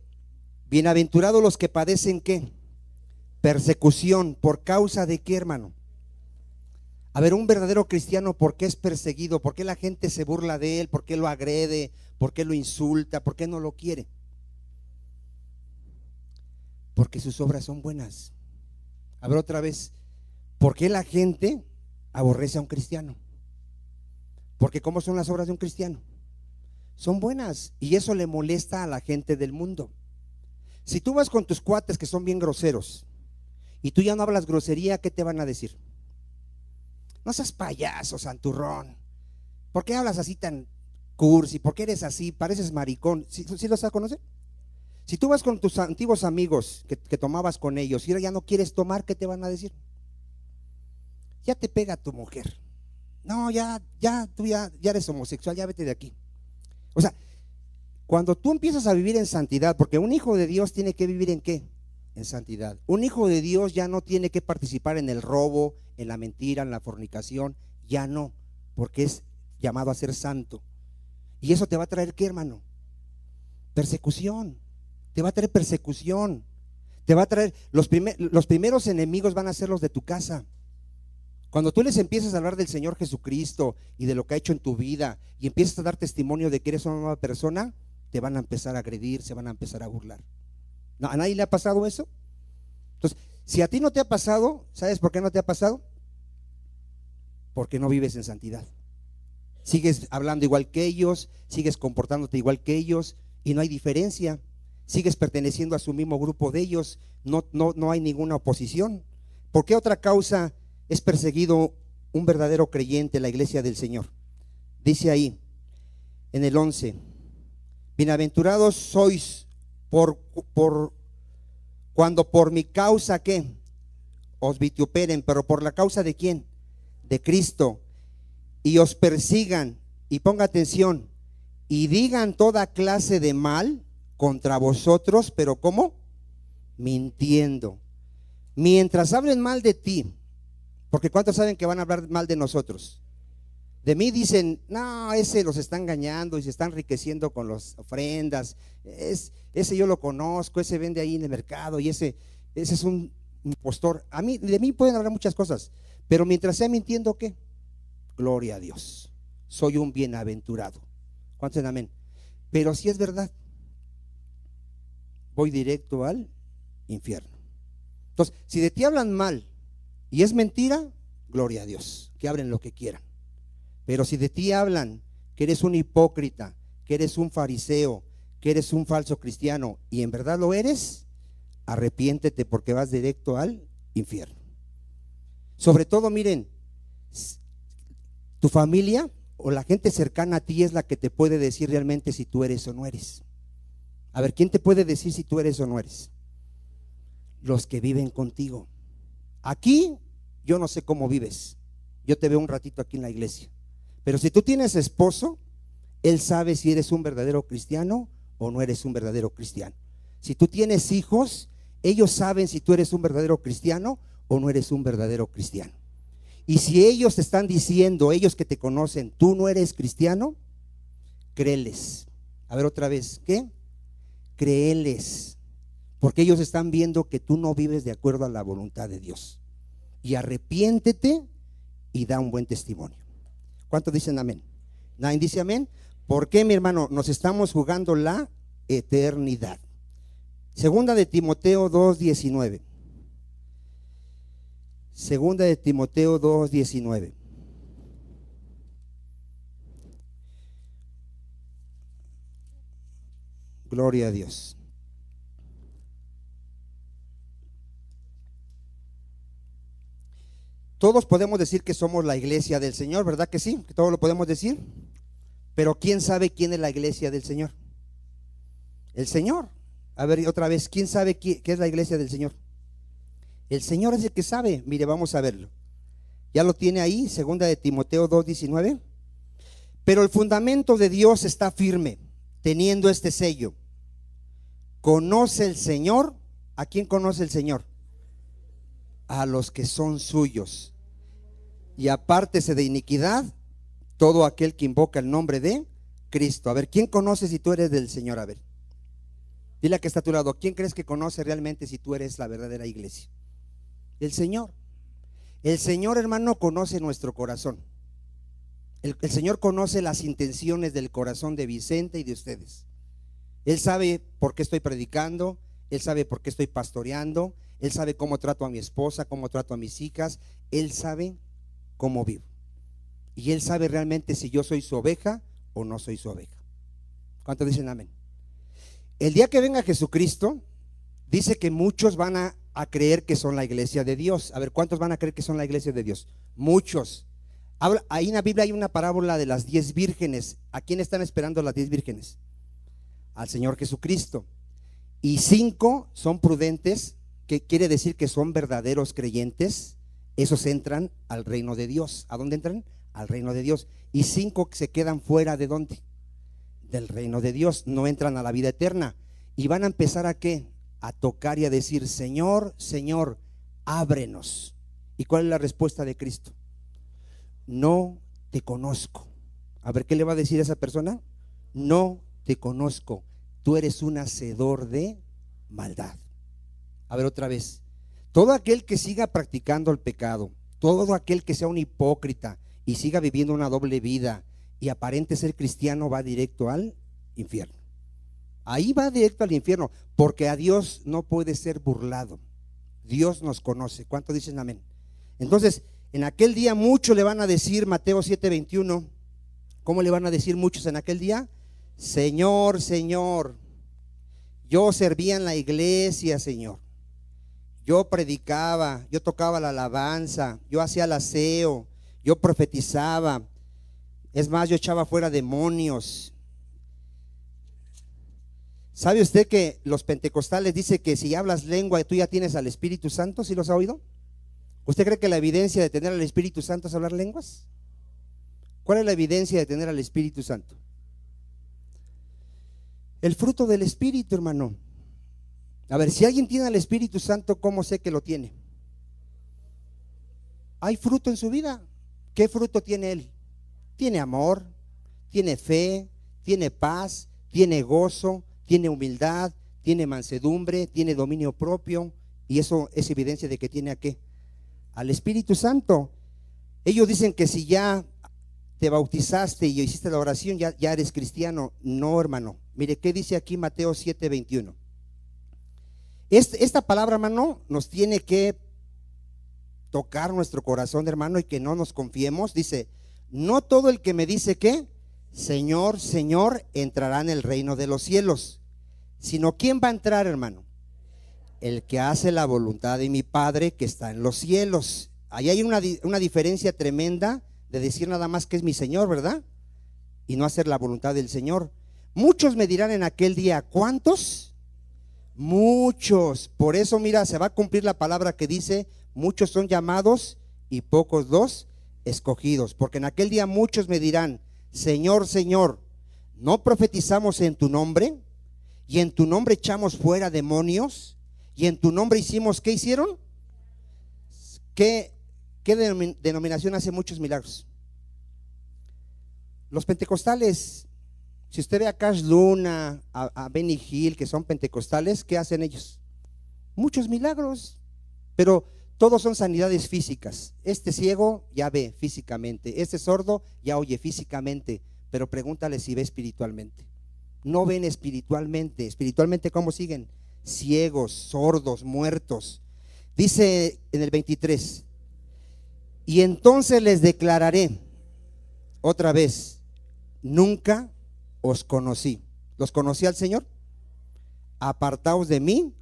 bienaventurados los que padecen ¿qué? Persecución. ¿Por causa de qué, hermano? A ver, un verdadero cristiano, ¿por qué es perseguido? ¿Por qué la gente se burla de él? ¿Por qué lo agrede? ¿Por qué lo insulta? ¿Por qué no lo quiere? Porque sus obras son buenas. A ver otra vez, ¿por qué la gente aborrece a un cristiano? Porque ¿cómo son las obras de un cristiano? Son buenas, y eso le molesta a la gente del mundo. Si tú vas con tus cuates que son bien groseros y tú ya no hablas grosería, ¿qué te van a decir? No seas payaso, santurrón. ¿Por qué hablas así tan cursi? ¿Por qué eres así? Pareces maricón. ¿Sí los conoces? Si tú vas con tus antiguos amigos que tomabas con ellos y ahora ya no quieres tomar, ¿qué te van a decir? Ya te pega tu mujer. No, tú ya eres homosexual, ya vete de aquí. O sea, cuando tú empiezas a vivir en santidad, porque un hijo de Dios tiene que vivir ¿en qué? En santidad. Un hijo de Dios ya no tiene que participar en el robo, en la mentira, en la fornicación, ya no, porque es llamado a ser santo. Y eso te va a traer ¿qué, hermano? Persecución. Te va a traer persecución. Te va a traer, los primeros enemigos van a ser los de tu casa. Cuando tú les empiezas a hablar del Señor Jesucristo y de lo que ha hecho en tu vida, y empiezas a dar testimonio de que eres una nueva persona, te van a empezar a agredir, se van a empezar a burlar. ¿No? ¿A nadie le ha pasado eso? Entonces, si a ti no te ha pasado, ¿sabes por qué no te ha pasado? Porque no vives en santidad. Sigues hablando igual que ellos, sigues comportándote igual que ellos, y no hay diferencia. Sigues perteneciendo a su mismo grupo de ellos, no hay ninguna oposición. ¿Por qué otra causa es perseguido un verdadero creyente en la iglesia del Señor? Dice ahí en el 11: bienaventurados sois cuando por mi causa ¿qué? Os vituperen. ¿Pero por la causa de quién? De Cristo. Y os persigan, y ponga atención, y digan toda clase de mal contra vosotros, pero ¿cómo? Mintiendo. Mientras hablen mal de ti, porque ¿cuántos saben que van a hablar mal de nosotros? De mí dicen, no, ese los está engañando y se está enriqueciendo con las ofrendas, ese yo lo conozco, ese vende ahí en el mercado y ese es un impostor. De mí pueden hablar muchas cosas, pero mientras sea mintiendo, ¿qué? Gloria a Dios, soy un bienaventurado. ¿Cuántos dicen amén? Pero si es verdad, voy directo al infierno. Entonces, si de ti hablan mal y es mentira, gloria a Dios, que hablen lo que quieran. Pero si de ti hablan que eres un hipócrita, que eres un fariseo, que eres un falso cristiano y en verdad lo eres, arrepiéntete, porque vas directo al infierno. Sobre todo, miren, tu familia o la gente cercana a ti es la que te puede decir realmente si tú eres o no eres. A ver, ¿quién te puede decir si tú eres o no eres? Los que viven contigo. Aquí yo no sé cómo vives, yo te veo un ratito aquí en la iglesia, pero si tú tienes esposo, él sabe si eres un verdadero cristiano o no eres un verdadero cristiano. Si tú tienes hijos, ellos saben si tú eres un verdadero cristiano o no eres un verdadero cristiano. Y si ellos te están diciendo, ellos que te conocen, tú no eres cristiano, créeles. A ver otra vez, ¿qué? Créeles. porque ellos están viendo que tú no vives de acuerdo a la voluntad de Dios. Y arrepiéntete y da un buen testimonio. ¿Cuántos dicen amén? ¿Nadie dice amén? ¿Por qué, mi hermano? Nos estamos jugando la eternidad. Segunda de Timoteo 2:19. Segunda de Timoteo 2:19. Gloria a Dios. Todos podemos decir que somos la iglesia del Señor, ¿verdad que sí? Que todos lo podemos decir. Pero ¿quién sabe quién es la iglesia del Señor? El Señor. A ver, otra vez, ¿quién sabe qué es la iglesia del Señor? El Señor es el que sabe. Mire, vamos a verlo. Ya lo tiene ahí, segunda de Timoteo 2:19. Pero el fundamento de Dios está firme, teniendo este sello. Conoce el Señor. ¿A quién conoce el Señor? A los que son suyos. Y apártese de iniquidad todo aquel que invoca el nombre de Cristo. A ver, ¿quién conoce si tú eres del Señor? A ver, dile a que está a tu lado, ¿quién crees que conoce realmente si tú eres la verdadera iglesia? El Señor. El Señor, hermano, conoce nuestro corazón. El Señor conoce las intenciones del corazón de Vicente y de ustedes. Él sabe por qué estoy predicando, Él sabe por qué estoy pastoreando, Él sabe cómo trato a mi esposa, cómo trato a mis hijas, Él sabe cómo vivo. Y Él sabe realmente si yo soy su oveja o no soy su oveja. ¿Cuántos dicen amén? El día que venga Jesucristo, dice que muchos van a creer que son la iglesia de Dios. A ver, ¿cuántos van a creer que son la iglesia de Dios? Muchos. Ahí en la Biblia hay una parábola de las 10 vírgenes. ¿A quién están esperando las 10 vírgenes? Al Señor Jesucristo. Y 5 son prudentes, que quiere decir que son verdaderos creyentes. Esos entran al reino de Dios. ¿A dónde entran? Al reino de Dios. Y 5 se quedan fuera ¿de dónde? Del reino de Dios. No entran a la vida eterna. Y van a empezar ¿a qué? A tocar y a decir: Señor, Señor, ábrenos. ¿Y cuál es la respuesta de Cristo? No te conozco. A ver, ¿qué le va a decir a esa persona? No te conozco, tú eres un hacedor de maldad. A ver, otra vez. Todo aquel que siga practicando el pecado, todo aquel que sea un hipócrita y siga viviendo una doble vida y aparente ser cristiano, va directo al infierno. Ahí va directo al infierno, porque a Dios no puede ser burlado. Dios nos conoce. ¿Cuántos dicen amén? Entonces, en aquel día muchos le van a decir, Mateo 7:21, ¿cómo le van a decir muchos en aquel día? Señor, Señor, yo servía en la iglesia, Señor. Yo predicaba, yo tocaba la alabanza, yo hacía el aseo, yo profetizaba. Es más, yo echaba fuera demonios. ¿Sabe usted que los pentecostales dicen que si hablas lengua tú ya tienes al Espíritu Santo? ¿Sí los ha oído? ¿Usted cree que la evidencia de tener al Espíritu Santo es hablar lenguas? ¿Cuál es la evidencia de tener al Espíritu Santo? El fruto del Espíritu, hermano. A ver, si alguien tiene al Espíritu Santo, ¿cómo sé que lo tiene? Hay fruto en su vida. ¿Qué fruto tiene él? Tiene amor, tiene fe, tiene paz, tiene gozo, tiene humildad, tiene mansedumbre, tiene dominio propio. Y eso es evidencia de que tiene ¿a qué? Al Espíritu Santo. Ellos dicen que si ya te bautizaste y hiciste la oración, ya eres cristiano. No, hermano. Mire, ¿qué dice aquí Mateo 7:21? Esta palabra, hermano, nos tiene que tocar nuestro corazón, hermano, y que no nos confiemos. Dice: no todo el que me dice que Señor, Señor, entrará en el reino de los cielos, sino ¿quién va a entrar, hermano? El que hace la voluntad de mi Padre que está en los cielos. Ahí hay una diferencia tremenda de decir nada más que es mi Señor, ¿verdad? Y no hacer la voluntad del Señor. Muchos me dirán en aquel día, ¿cuántos? Muchos. Por eso, mira, se va a cumplir la palabra que dice: muchos son llamados y pocos los escogidos. Porque en aquel día muchos me dirán: Señor, Señor, ¿no profetizamos en tu nombre? Y en tu nombre echamos fuera demonios. Y en tu nombre hicimos, ¿qué hicieron? ¿Qué denominación hace muchos milagros? Los pentecostales. Si usted ve a Cash Luna, a Benny Hill, que son pentecostales, ¿qué hacen ellos? muchos milagros, pero todos son sanidades físicas. Este ciego ya ve físicamente, este sordo ya oye físicamente, pero pregúntale si ve espiritualmente. No ven espiritualmente. Espiritualmente, ¿cómo siguen? Ciegos, sordos, muertos. Dice en el 23, y entonces les declararé otra vez, nunca os conocí. ¿Los conocí al Señor? Apartaos de mí,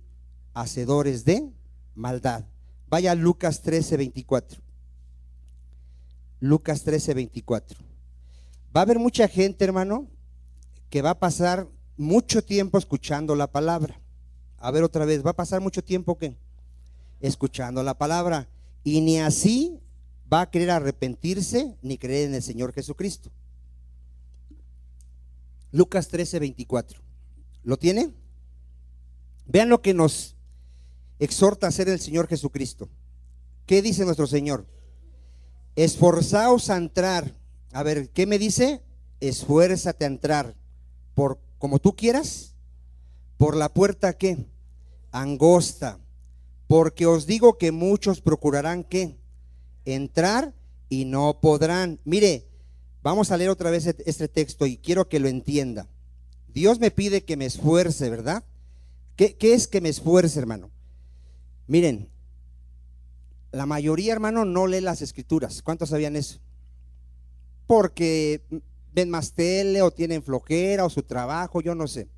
hacedores de maldad. Vaya a Lucas 13:24. Lucas 13:24. Va a haber mucha gente, hermano, que va a pasar mucho tiempo escuchando la palabra. A ver otra vez, va a pasar mucho tiempo que escuchando la palabra, y ni así va a querer arrepentirse ni creer en el Señor Jesucristo. Lucas 13:24. ¿Lo tiene? Vean lo que nos exhorta a hacer el Señor Jesucristo. ¿Qué dice nuestro Señor? Esforzaos a entrar. A ver, ¿qué me dice? Esfuérzate a entrar. ¿Por como tú quieras? ¿Por la puerta qué? Angosta. Porque os digo que muchos procurarán ¿qué? Entrar y no podrán. Mire, vamos a leer otra vez este texto y quiero que lo entienda. Dios me pide que me esfuerce, ¿verdad? ¿Qué es que me esfuerce, hermano? Miren, la mayoría, hermano, no lee las escrituras. ¿Cuántos sabían eso? Porque ven más tele o tienen flojera o su trabajo, yo no sé.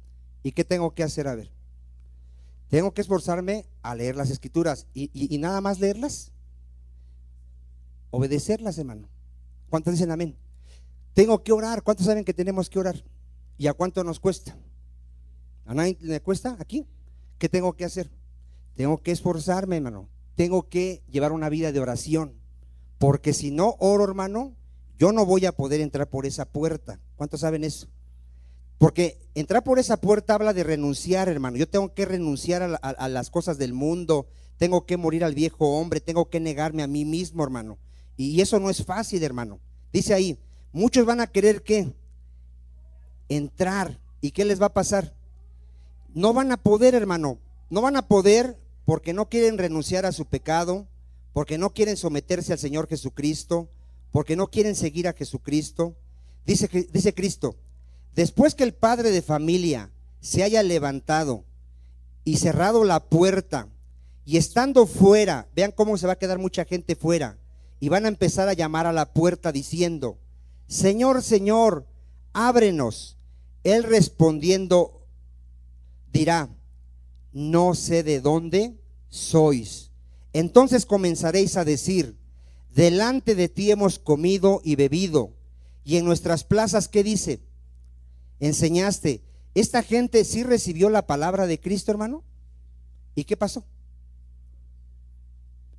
¿Y qué tengo que hacer? A ver, tengo que esforzarme a leer las escrituras y nada más leerlas, obedecerlas, hermano. ¿Cuántos dicen amén? Tengo que orar. ¿Cuántos saben que tenemos que orar? ¿Y a cuánto nos cuesta? ¿A nadie le cuesta aquí? ¿Qué tengo que hacer? Tengo que esforzarme, hermano. Tengo que llevar una vida de oración, porque si no oro, hermano, yo no voy a poder entrar por esa puerta. ¿Cuántos saben eso? Porque entrar por esa puerta habla de renunciar, hermano. Yo tengo que renunciar a las cosas del mundo. Tengo que morir al viejo hombre. Tengo que negarme a mí mismo, hermano. Y eso no es fácil, hermano. Dice ahí, muchos van a querer ¿qué? Entrar. ¿Y qué les va a pasar? No van a poder, hermano. No van a poder porque no quieren renunciar a su pecado, porque no quieren someterse al Señor Jesucristo, porque no quieren seguir a Jesucristo. Dice Cristo, después que el padre de familia se haya levantado y cerrado la puerta y estando fuera, vean cómo se va a quedar mucha gente fuera, y van a empezar a llamar a la puerta diciendo, Señor, Señor, ábrenos. Él respondiendo dirá, no sé de dónde sois. Entonces comenzaréis a decir, delante de ti hemos comido y bebido, y en nuestras plazas, ¿qué dice? Enseñaste. ¿Esta gente sí recibió la palabra de Cristo, hermano? ¿Y qué pasó?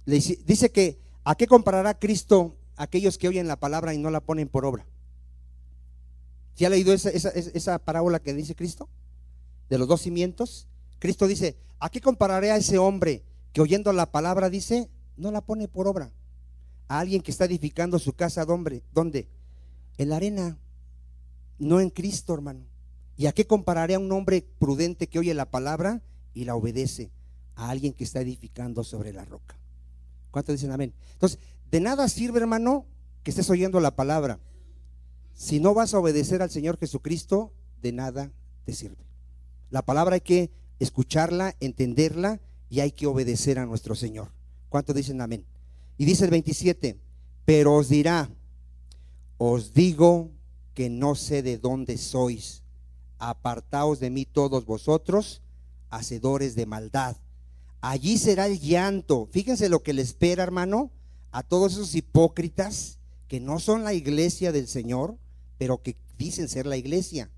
Dice que ¿a qué comparará Cristo a aquellos que oyen la palabra y no la ponen por obra? ¿Sí ha leído esa parábola que dice Cristo? De los dos cimientos. Cristo dice, ¿a qué compararé a ese hombre que oyendo la palabra dice, no la pone por obra? A alguien que está edificando su casa, ¿dónde? En la arena, no en Cristo, hermano. ¿Y a qué compararé a un hombre prudente que oye la palabra y la obedece? A alguien que está edificando sobre la roca. ¿Cuántos dicen amén? Entonces, de nada sirve, hermano, que estés oyendo la palabra. Si no vas a obedecer al Señor Jesucristo, de nada te sirve. La palabra hay que escucharla, entenderla y hay que obedecer a nuestro Señor. ¿Cuántos dicen amén? Y dice el 27, pero os dirá, os digo que no sé de dónde sois, apartaos de mí todos vosotros, hacedores de maldad. Allí será el llanto. Fíjense lo que le espera, hermano, a todos esos hipócritas que no son la iglesia del Señor, pero que dicen ser la iglesia.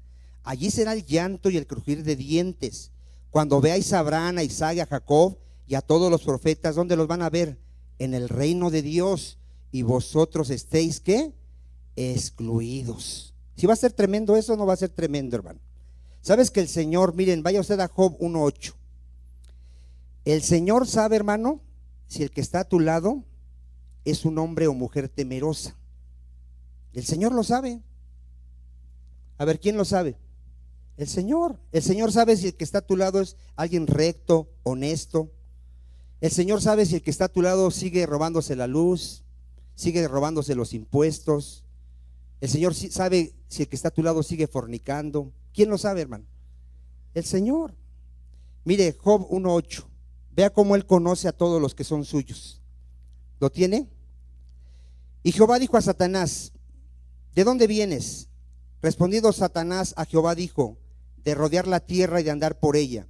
Allí será el llanto y el crujir de dientes. Cuando veáis a Abraham, a Isaac y a Jacob y a todos los profetas, ¿dónde los van a ver? En el reino de Dios, y vosotros estéis ¿qué? Excluidos. Si va a ser tremendo eso, no va a ser tremendo, hermano. Sabes que el Señor, miren, vaya usted a Job 1:8. El Señor sabe, hermano, si el que está a tu lado es un hombre o mujer temerosa. El Señor lo sabe. A ver, ¿quién lo sabe? El Señor. El Señor sabe si el que está a tu lado es alguien recto, honesto. El Señor sabe si el que está a tu lado sigue robándose la luz, sigue robándose los impuestos. El Señor sabe si el que está a tu lado sigue fornicando. ¿Quién lo sabe, hermano? El Señor. Mire, Job 1:8. Vea cómo Él conoce a todos los que son suyos. ¿Lo tiene? Y Jehová dijo a Satanás: ¿de dónde vienes? Respondiendo Satanás a Jehová dijo: de rodear la tierra y de andar por ella.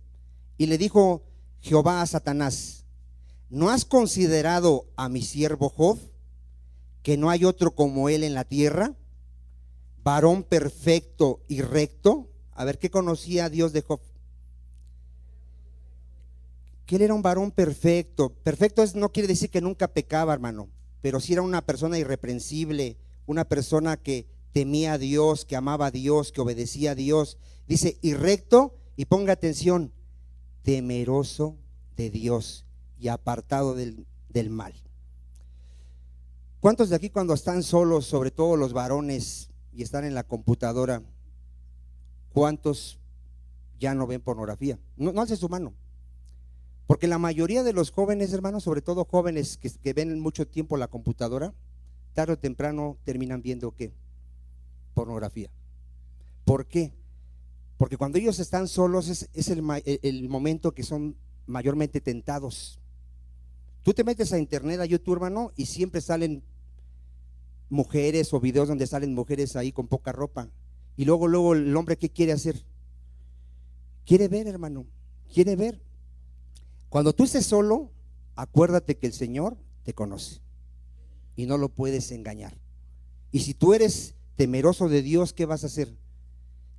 Y le dijo Jehová a Satanás: ¿no has considerado a mi siervo Job, que no hay otro como él en la tierra, varón perfecto y recto? A ver, ¿qué conocía Dios de Job? Que él era un varón perfecto. Perfecto no quiere decir que nunca pecaba, hermano, pero sí era una persona irreprensible, una persona que temía a Dios, que amaba a Dios, que obedecía a Dios. Dice, y recto, y ponga atención, temeroso de Dios y apartado del mal. ¿Cuántos de aquí cuando están solos, sobre todo los varones, y están en la computadora, cuántos ya no ven pornografía? No alce su mano. Porque la mayoría de los jóvenes, hermanos, sobre todo jóvenes que ven mucho tiempo la computadora, tarde o temprano terminan viendo ¿qué? Pornografía. ¿Por qué? Porque cuando ellos están solos es el momento que son mayormente tentados. Tú te metes a internet, a YouTube, hermano, y siempre salen mujeres o videos donde salen mujeres ahí con poca ropa. Y luego el hombre, ¿qué quiere hacer? Quiere ver, hermano, quiere ver. Cuando tú estés solo, acuérdate que el Señor te conoce y no lo puedes engañar. Y si tú eres temeroso de Dios, ¿qué vas a hacer?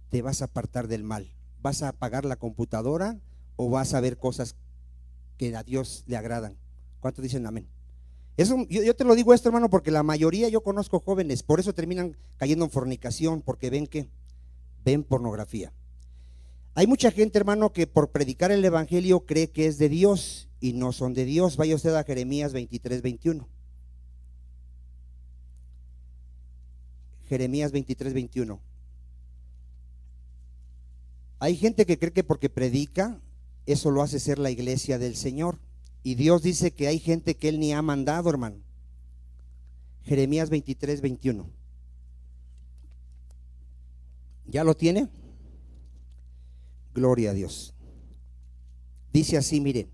Te vas a apartar del mal. ¿Vas a apagar la computadora o vas a ver cosas que a Dios le agradan? ¿Cuántos dicen amén? Eso, yo te lo digo esto, hermano, porque la mayoría, yo conozco jóvenes, por eso terminan cayendo en fornicación, porque ven ¿qué? Ven pornografía. Hay mucha gente, hermano, que por predicar el evangelio cree que es de Dios y no son de Dios. Vaya usted a Jeremías 23:21. Jeremías 23:21. Hay gente que cree que porque predica, eso lo hace ser la iglesia del Señor. Y Dios dice que hay gente que Él ni ha mandado, hermano. Jeremías 23:21. ¿Ya lo tiene? Gloria a Dios. Dice así, mire: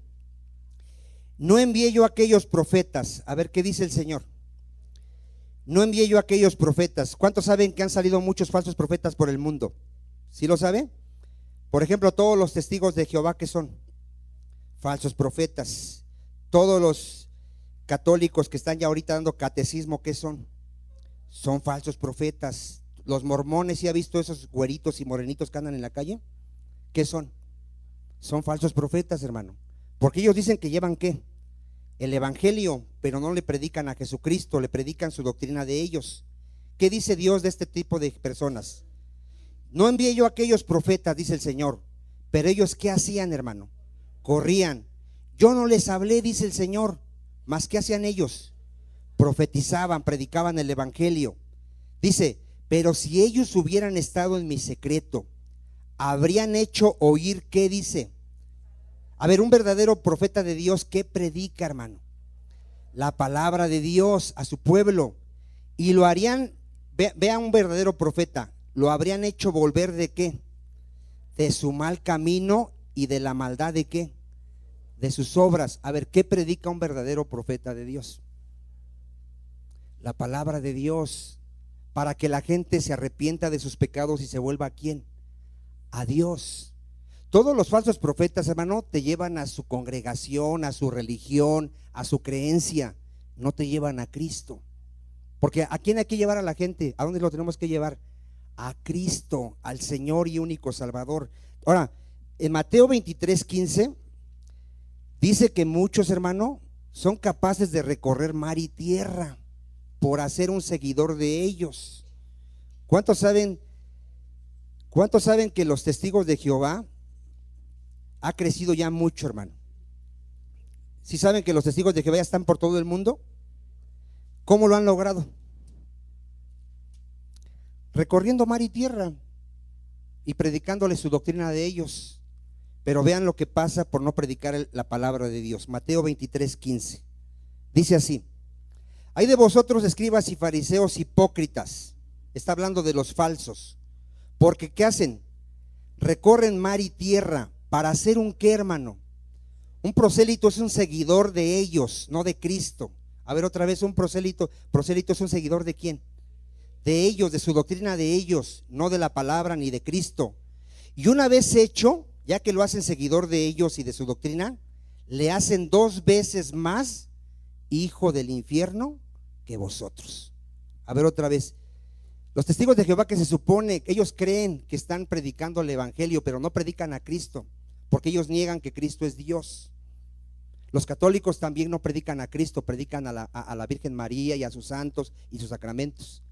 no envié yo a aquellos profetas. A ver qué dice el Señor. No envié yo a aquellos profetas. ¿Cuántos saben que han salido muchos falsos profetas por el mundo? ¿Sí lo sabe? Por ejemplo, todos los testigos de Jehová, ¿qué son? Falsos profetas. Todos los católicos que están ya ahorita dando catecismo, ¿qué son? Son falsos profetas. Los mormones, ¿sí ha visto esos güeritos y morenitos que andan en la calle? ¿Qué son? Son falsos profetas, hermano. Porque ellos dicen que llevan ¿qué? El evangelio, pero no le predican a Jesucristo, le predican su doctrina de ellos. ¿Qué dice Dios de este tipo de personas? No envié yo a aquellos profetas, dice el Señor, pero ellos ¿qué hacían, hermano? Corrían. Yo no les hablé, dice el Señor, mas ¿qué hacían ellos? Profetizaban, predicaban el evangelio. Dice, pero si ellos hubieran estado en mi secreto, habrían hecho oír, ¿qué dice? A ver, un verdadero profeta de Dios, ¿qué predica, hermano? La palabra de Dios a su pueblo. Y lo harían, vea un verdadero profeta, lo habrían hecho volver ¿de qué? De su mal camino y de la maldad ¿de qué? De sus obras. A ver, ¿qué predica un verdadero profeta de Dios? La palabra de Dios, para que la gente se arrepienta de sus pecados y se vuelva ¿a quién? A Dios. Todos los falsos profetas, hermano, te llevan a su congregación, a su religión, a su creencia, no te llevan a Cristo. Porque ¿a quién hay que llevar a la gente? ¿A dónde lo tenemos que llevar? A Cristo, al Señor y único Salvador. Ahora, en Mateo 23:15 dice que muchos, hermano, son capaces de recorrer mar y tierra por hacer un seguidor de ellos. ¿Cuántos saben que los testigos de Jehová ha crecido ya mucho, hermano? ¿Sí saben que los testigos de Jehová ya están por todo el mundo? ¿Cómo lo han logrado? Recorriendo mar y tierra y predicándole su doctrina de ellos. Pero vean lo que pasa por no predicar la palabra de Dios. Mateo 23:15. Dice así: hay de vosotros, escribas y fariseos hipócritas. Está hablando de los falsos. Porque ¿qué hacen? Recorren mar y tierra para hacer un ¿qué, hermano? Un prosélito es un seguidor de ellos, no de Cristo. A ver otra vez, un prosélito es un seguidor ¿de quién? De ellos, de su doctrina de ellos, no de la palabra ni de Cristo. Y una vez hecho, ya que lo hacen seguidor de ellos y de su doctrina, le hacen 2 veces más hijo del infierno que vosotros. A ver otra vez, los testigos de Jehová, que se supone, ellos creen que están predicando el evangelio, pero no predican a Cristo, porque ellos niegan que Cristo es Dios. Los católicos también no predican a Cristo, predican a la Virgen María y a sus santos y sus sacramentos.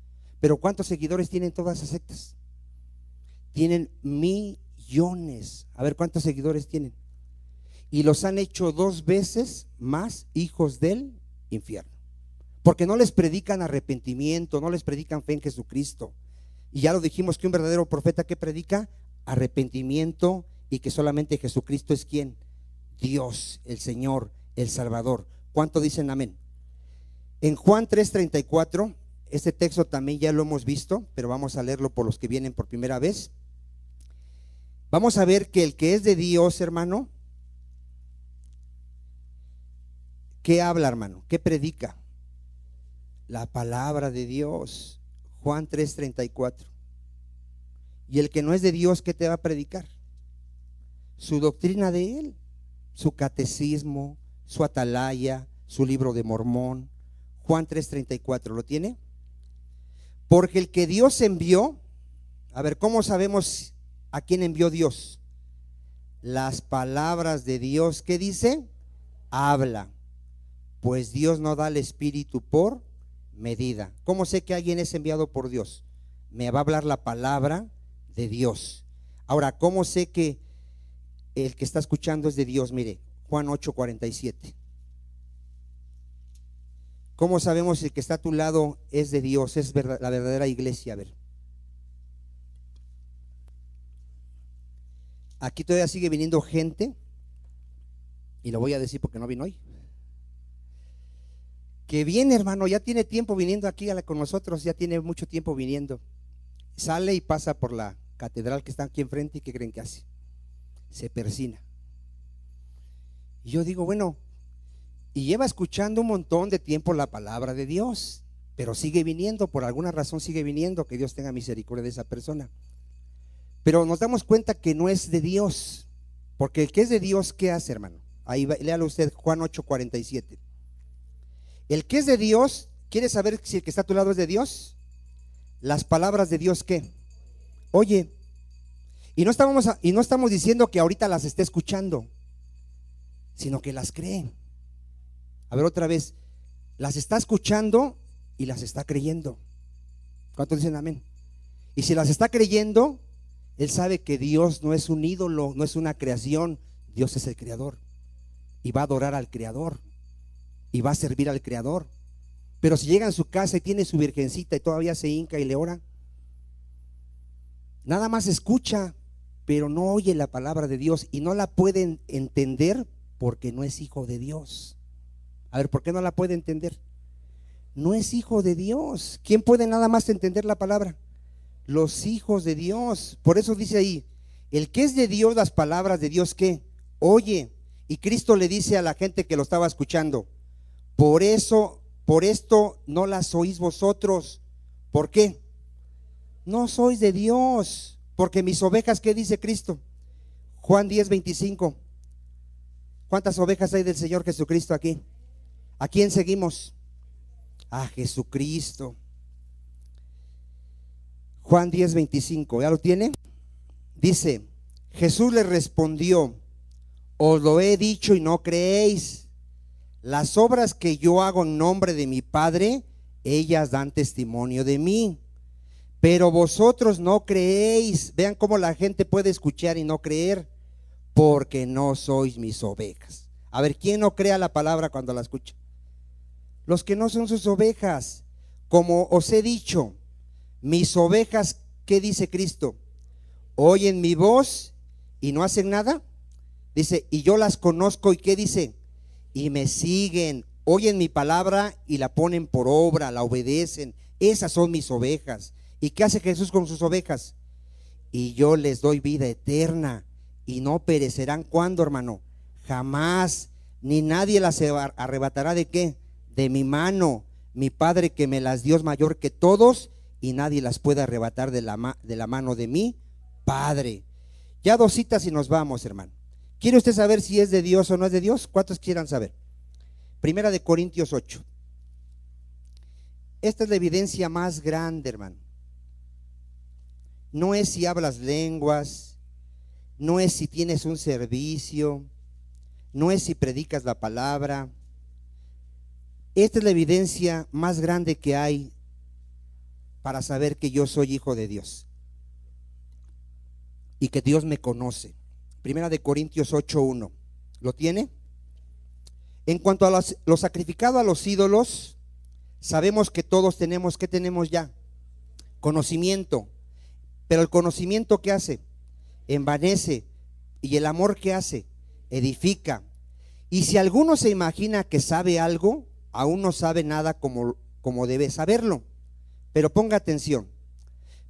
Pero ¿cuántos seguidores tienen todas esas sectas? Tienen millones. A ver cuántos seguidores tienen. Y los han hecho 2 veces más hijos del infierno, porque no les predican arrepentimiento, no les predican fe en Jesucristo. Y ya lo dijimos, que un verdadero profeta, ¿qué predica? Arrepentimiento, y que solamente Jesucristo es ¿quién? Dios, el Señor, el Salvador. ¿Cuánto dicen amén? En Juan 3:34, este texto también ya lo hemos visto, pero vamos a leerlo por los que vienen por primera vez. Vamos a ver que el que es de Dios, hermano, ¿qué habla, hermano? ¿Qué predica? La palabra de Dios. Juan 3:34. Y el que no es de Dios, ¿qué te va a predicar? Su doctrina de él, su catecismo, su atalaya, su libro de Mormón. Juan 3:34, ¿lo tiene? Porque el que Dios envió, a ver, ¿cómo sabemos a quién envió Dios? Las palabras de Dios, ¿qué dice? Habla. Pues Dios no da el Espíritu por medida. ¿Cómo sé que alguien es enviado por Dios? Me va a hablar la palabra de Dios. Ahora, ¿cómo sé que el que está escuchando es de Dios? Mire, Juan 8:47. ¿Cómo sabemos si el que está a tu lado es de Dios, es la verdadera iglesia? A ver, aquí todavía sigue viniendo gente, y lo voy a decir porque no vino hoy, que viene, hermano, ya tiene tiempo viniendo aquí con nosotros, ya tiene mucho tiempo viniendo. Sale y pasa por la catedral que está aquí enfrente, y ¿qué creen que hace? Se persina. Y yo digo, bueno, y lleva escuchando un montón de tiempo la palabra de Dios, pero sigue viniendo, por alguna razón sigue viniendo. Que Dios tenga misericordia de esa persona. Pero nos damos cuenta que no es de Dios, porque el que es de Dios, ¿qué hace, hermano? Ahí léalo usted, Juan 8:47. El que es de Dios, ¿quiere saber si el que está a tu lado es de Dios? Las palabras de Dios, ¿qué? Oye. Y no estamos diciendo que ahorita las esté escuchando, sino que las cree. A ver otra vez, las está escuchando y las está creyendo. ¿Cuántos dicen amén? Y si las está creyendo, él sabe que Dios no es un ídolo, no es una creación. Dios es el creador, y va a adorar al creador, y va a servir al creador. Pero si llega a su casa y tiene su virgencita y todavía se hinca y le ora, nada más escucha, pero no oye la palabra de Dios, y no la pueden entender porque no es hijo de Dios. A ver, ¿por qué no la puede entender? No es hijo de Dios. ¿Quién puede nada más entender la palabra? Los hijos de Dios. Por eso dice ahí, el que es de Dios, las palabras de Dios, ¿qué? Oye. Y Cristo le dice a la gente que lo estaba escuchando, por esto no las oís vosotros. ¿Por qué? No sois de Dios, porque mis ovejas, ¿qué dice Cristo? Juan 10:25. ¿Cuántas ovejas hay del Señor Jesucristo aquí? ¿A quién seguimos? A Jesucristo. Juan 10:25, ¿ya lo tiene? Dice, Jesús le respondió, os lo he dicho y no creéis. Las obras que yo hago en nombre de mi Padre, ellas dan testimonio de mí, pero vosotros no creéis. Vean cómo la gente puede escuchar y no creer, porque no sois mis ovejas. A ver, ¿quién no crea la palabra cuando la escucha? Los que no son sus ovejas. Como os he dicho, mis ovejas, ¿qué dice Cristo? Oyen mi voz y no hacen nada. Dice, y yo las conozco, ¿y qué dice? Y me siguen, oyen mi palabra y la ponen por obra, la obedecen. Esas son mis ovejas. ¿Y qué hace Jesús con sus ovejas? Y yo les doy vida eterna y no perecerán. ¿Cuándo, hermano? Jamás, ni nadie las arrebatará. ¿De qué? De mi mano. Mi Padre que me las dio es mayor que todos y nadie las puede arrebatar de la mano de mi Padre. Ya dos citas y nos vamos, hermano. ¿Quiere usted saber si es de Dios o no es de Dios? ¿Cuántos quieran saber? Primera de Corintios 8. Esta es la evidencia más grande, hermano. No es si hablas lenguas, no es si tienes un servicio, no es si predicas la palabra. Esta es la evidencia más grande que hay para saber que yo soy hijo de Dios y que Dios me conoce. Primera de Corintios 8:1. ¿Lo tiene? En cuanto a lo sacrificado a los ídolos, sabemos que todos tenemos, ¿qué tenemos ya? Conocimiento. Pero el conocimiento, ¿qué hace? Envanece. Y el amor, ¿qué hace? Edifica. Y si alguno se imagina que sabe algo, aún no sabe nada como debe saberlo. Pero ponga atención.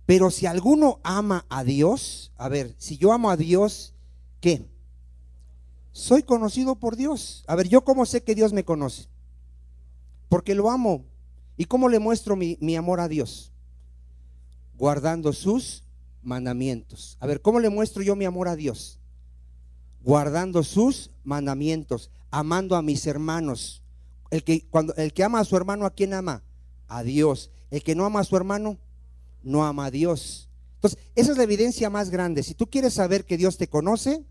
Pero si alguno ama a Dios, a ver, si yo amo a Dios, ¿qué? Soy conocido por Dios. A ver, ¿yo cómo sé que Dios me conoce? Porque lo amo. ¿Y cómo le muestro mi amor a Dios? Guardando sus mandamientos. A ver, ¿cómo le muestro yo mi amor a Dios? Guardando sus mandamientos, amando a mis hermanos. El que ama a su hermano, ¿a quién ama? A Dios. El que no ama a su hermano, no ama a Dios. Entonces, esa es la evidencia más grande. Si tú quieres saber que Dios te conoce,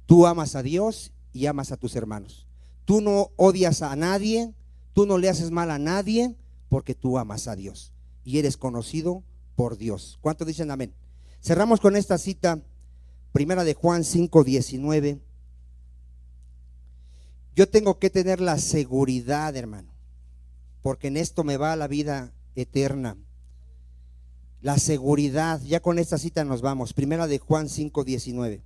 tú amas a Dios y amas a tus hermanos. Tú no odias a nadie, tú no le haces mal a nadie, porque tú amas a Dios y eres conocido por Dios. ¿Cuántos dicen amén? Cerramos con esta cita, primera de Juan 5:19. Yo tengo que tener la seguridad, hermano, porque en esto me va la vida eterna. La seguridad, ya con esta cita nos vamos. Primera de Juan 5:19.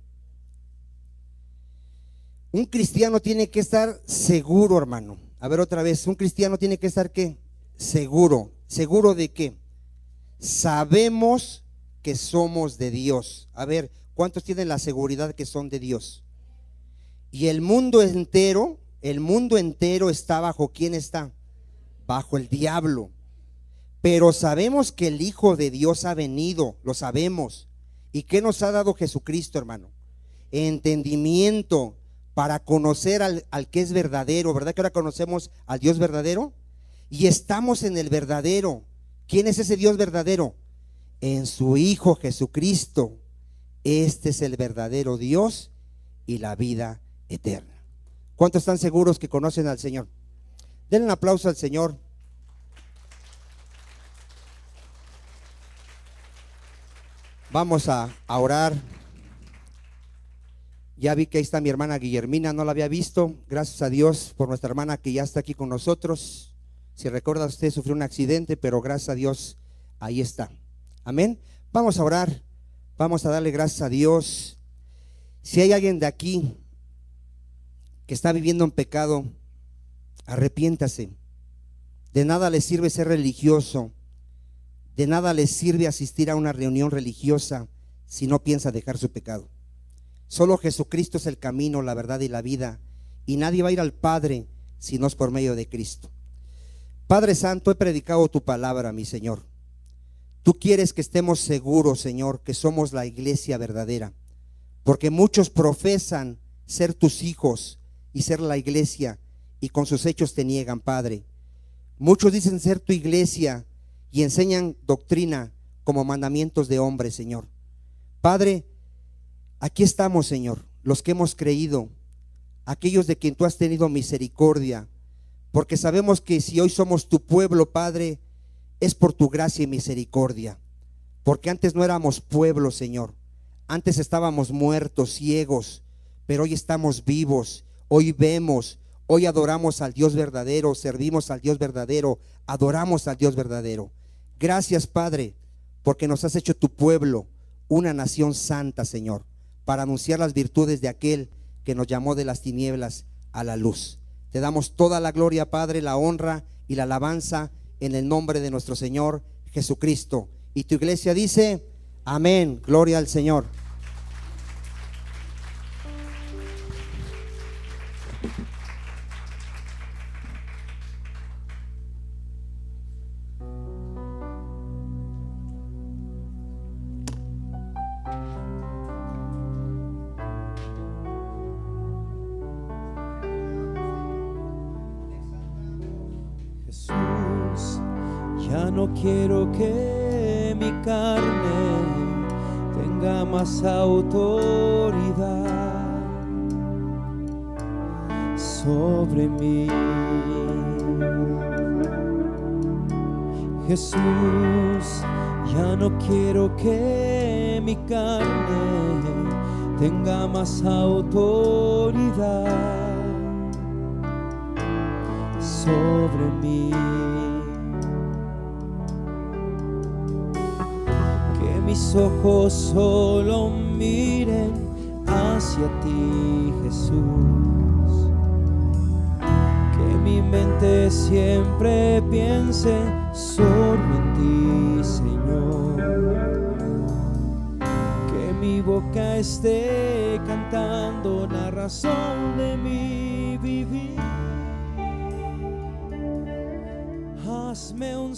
Un cristiano tiene que estar seguro, hermano. A ver otra vez, un cristiano tiene que estar ¿qué? Seguro. ¿Seguro de qué? Sabemos que somos de Dios. A ver, ¿cuántos tienen la seguridad que son de Dios? Y el mundo entero está bajo ¿quién está? Bajo el diablo. Pero sabemos que el Hijo de Dios ha venido, lo sabemos. ¿Y qué nos ha dado Jesucristo, hermano? Entendimiento para conocer al que es verdadero. ¿Verdad que ahora conocemos al Dios verdadero? Y estamos en el verdadero. ¿Quién es ese Dios verdadero? En su Hijo Jesucristo. Este es el verdadero Dios y la vida eterna. ¿Cuántos están seguros que conocen al Señor? Denle un aplauso al Señor. Vamos a orar. Ya vi que ahí está mi hermana Guillermina, no la había visto. Gracias a Dios por nuestra hermana que ya está aquí con nosotros. Si recuerda, usted sufrió un accidente, pero gracias a Dios ahí está. Amén. Vamos a orar. Vamos a darle gracias a Dios. Si hay alguien de aquí que está viviendo en pecado, arrepiéntase. De nada le sirve ser religioso. De nada le sirve asistir a una reunión religiosa si no piensa dejar su pecado. Solo Jesucristo es el camino, la verdad y la vida, y nadie va a ir al Padre si no es por medio de Cristo. Padre Santo, he predicado tu palabra, mi Señor. Tú quieres que estemos seguros, Señor, que somos la iglesia verdadera, porque muchos profesan ser tus hijos y ser la iglesia, y con sus hechos te niegan, Padre. Muchos dicen ser tu iglesia y enseñan doctrina como mandamientos de hombres, Señor. Padre, aquí estamos, Señor, los que hemos creído, aquellos de quien tú has tenido misericordia, porque sabemos que si hoy somos tu pueblo, Padre, es por tu gracia y misericordia, porque antes no éramos pueblo, Señor. Antes estábamos muertos, ciegos, pero hoy estamos vivos, hoy vemos, hoy adoramos al Dios verdadero, servimos al Dios verdadero, adoramos al Dios verdadero. Gracias, Padre, porque nos has hecho tu pueblo, una nación santa, Señor, para anunciar las virtudes de aquel que nos llamó de las tinieblas a la luz. Te damos toda la gloria, Padre, la honra y la alabanza en el nombre de nuestro Señor Jesucristo. Y tu iglesia dice, amén, gloria al Señor. Jesús, ya no quiero que mi carne tenga más autoridad sobre mí. Jesús, ya no quiero que mi carne tenga más autoridad sobre mí. Que mis ojos solo miren hacia ti, Jesús. Que mi mente siempre piense solo en ti, Señor. Que mi boca esté cantando la razón de mi vivir. Hazme un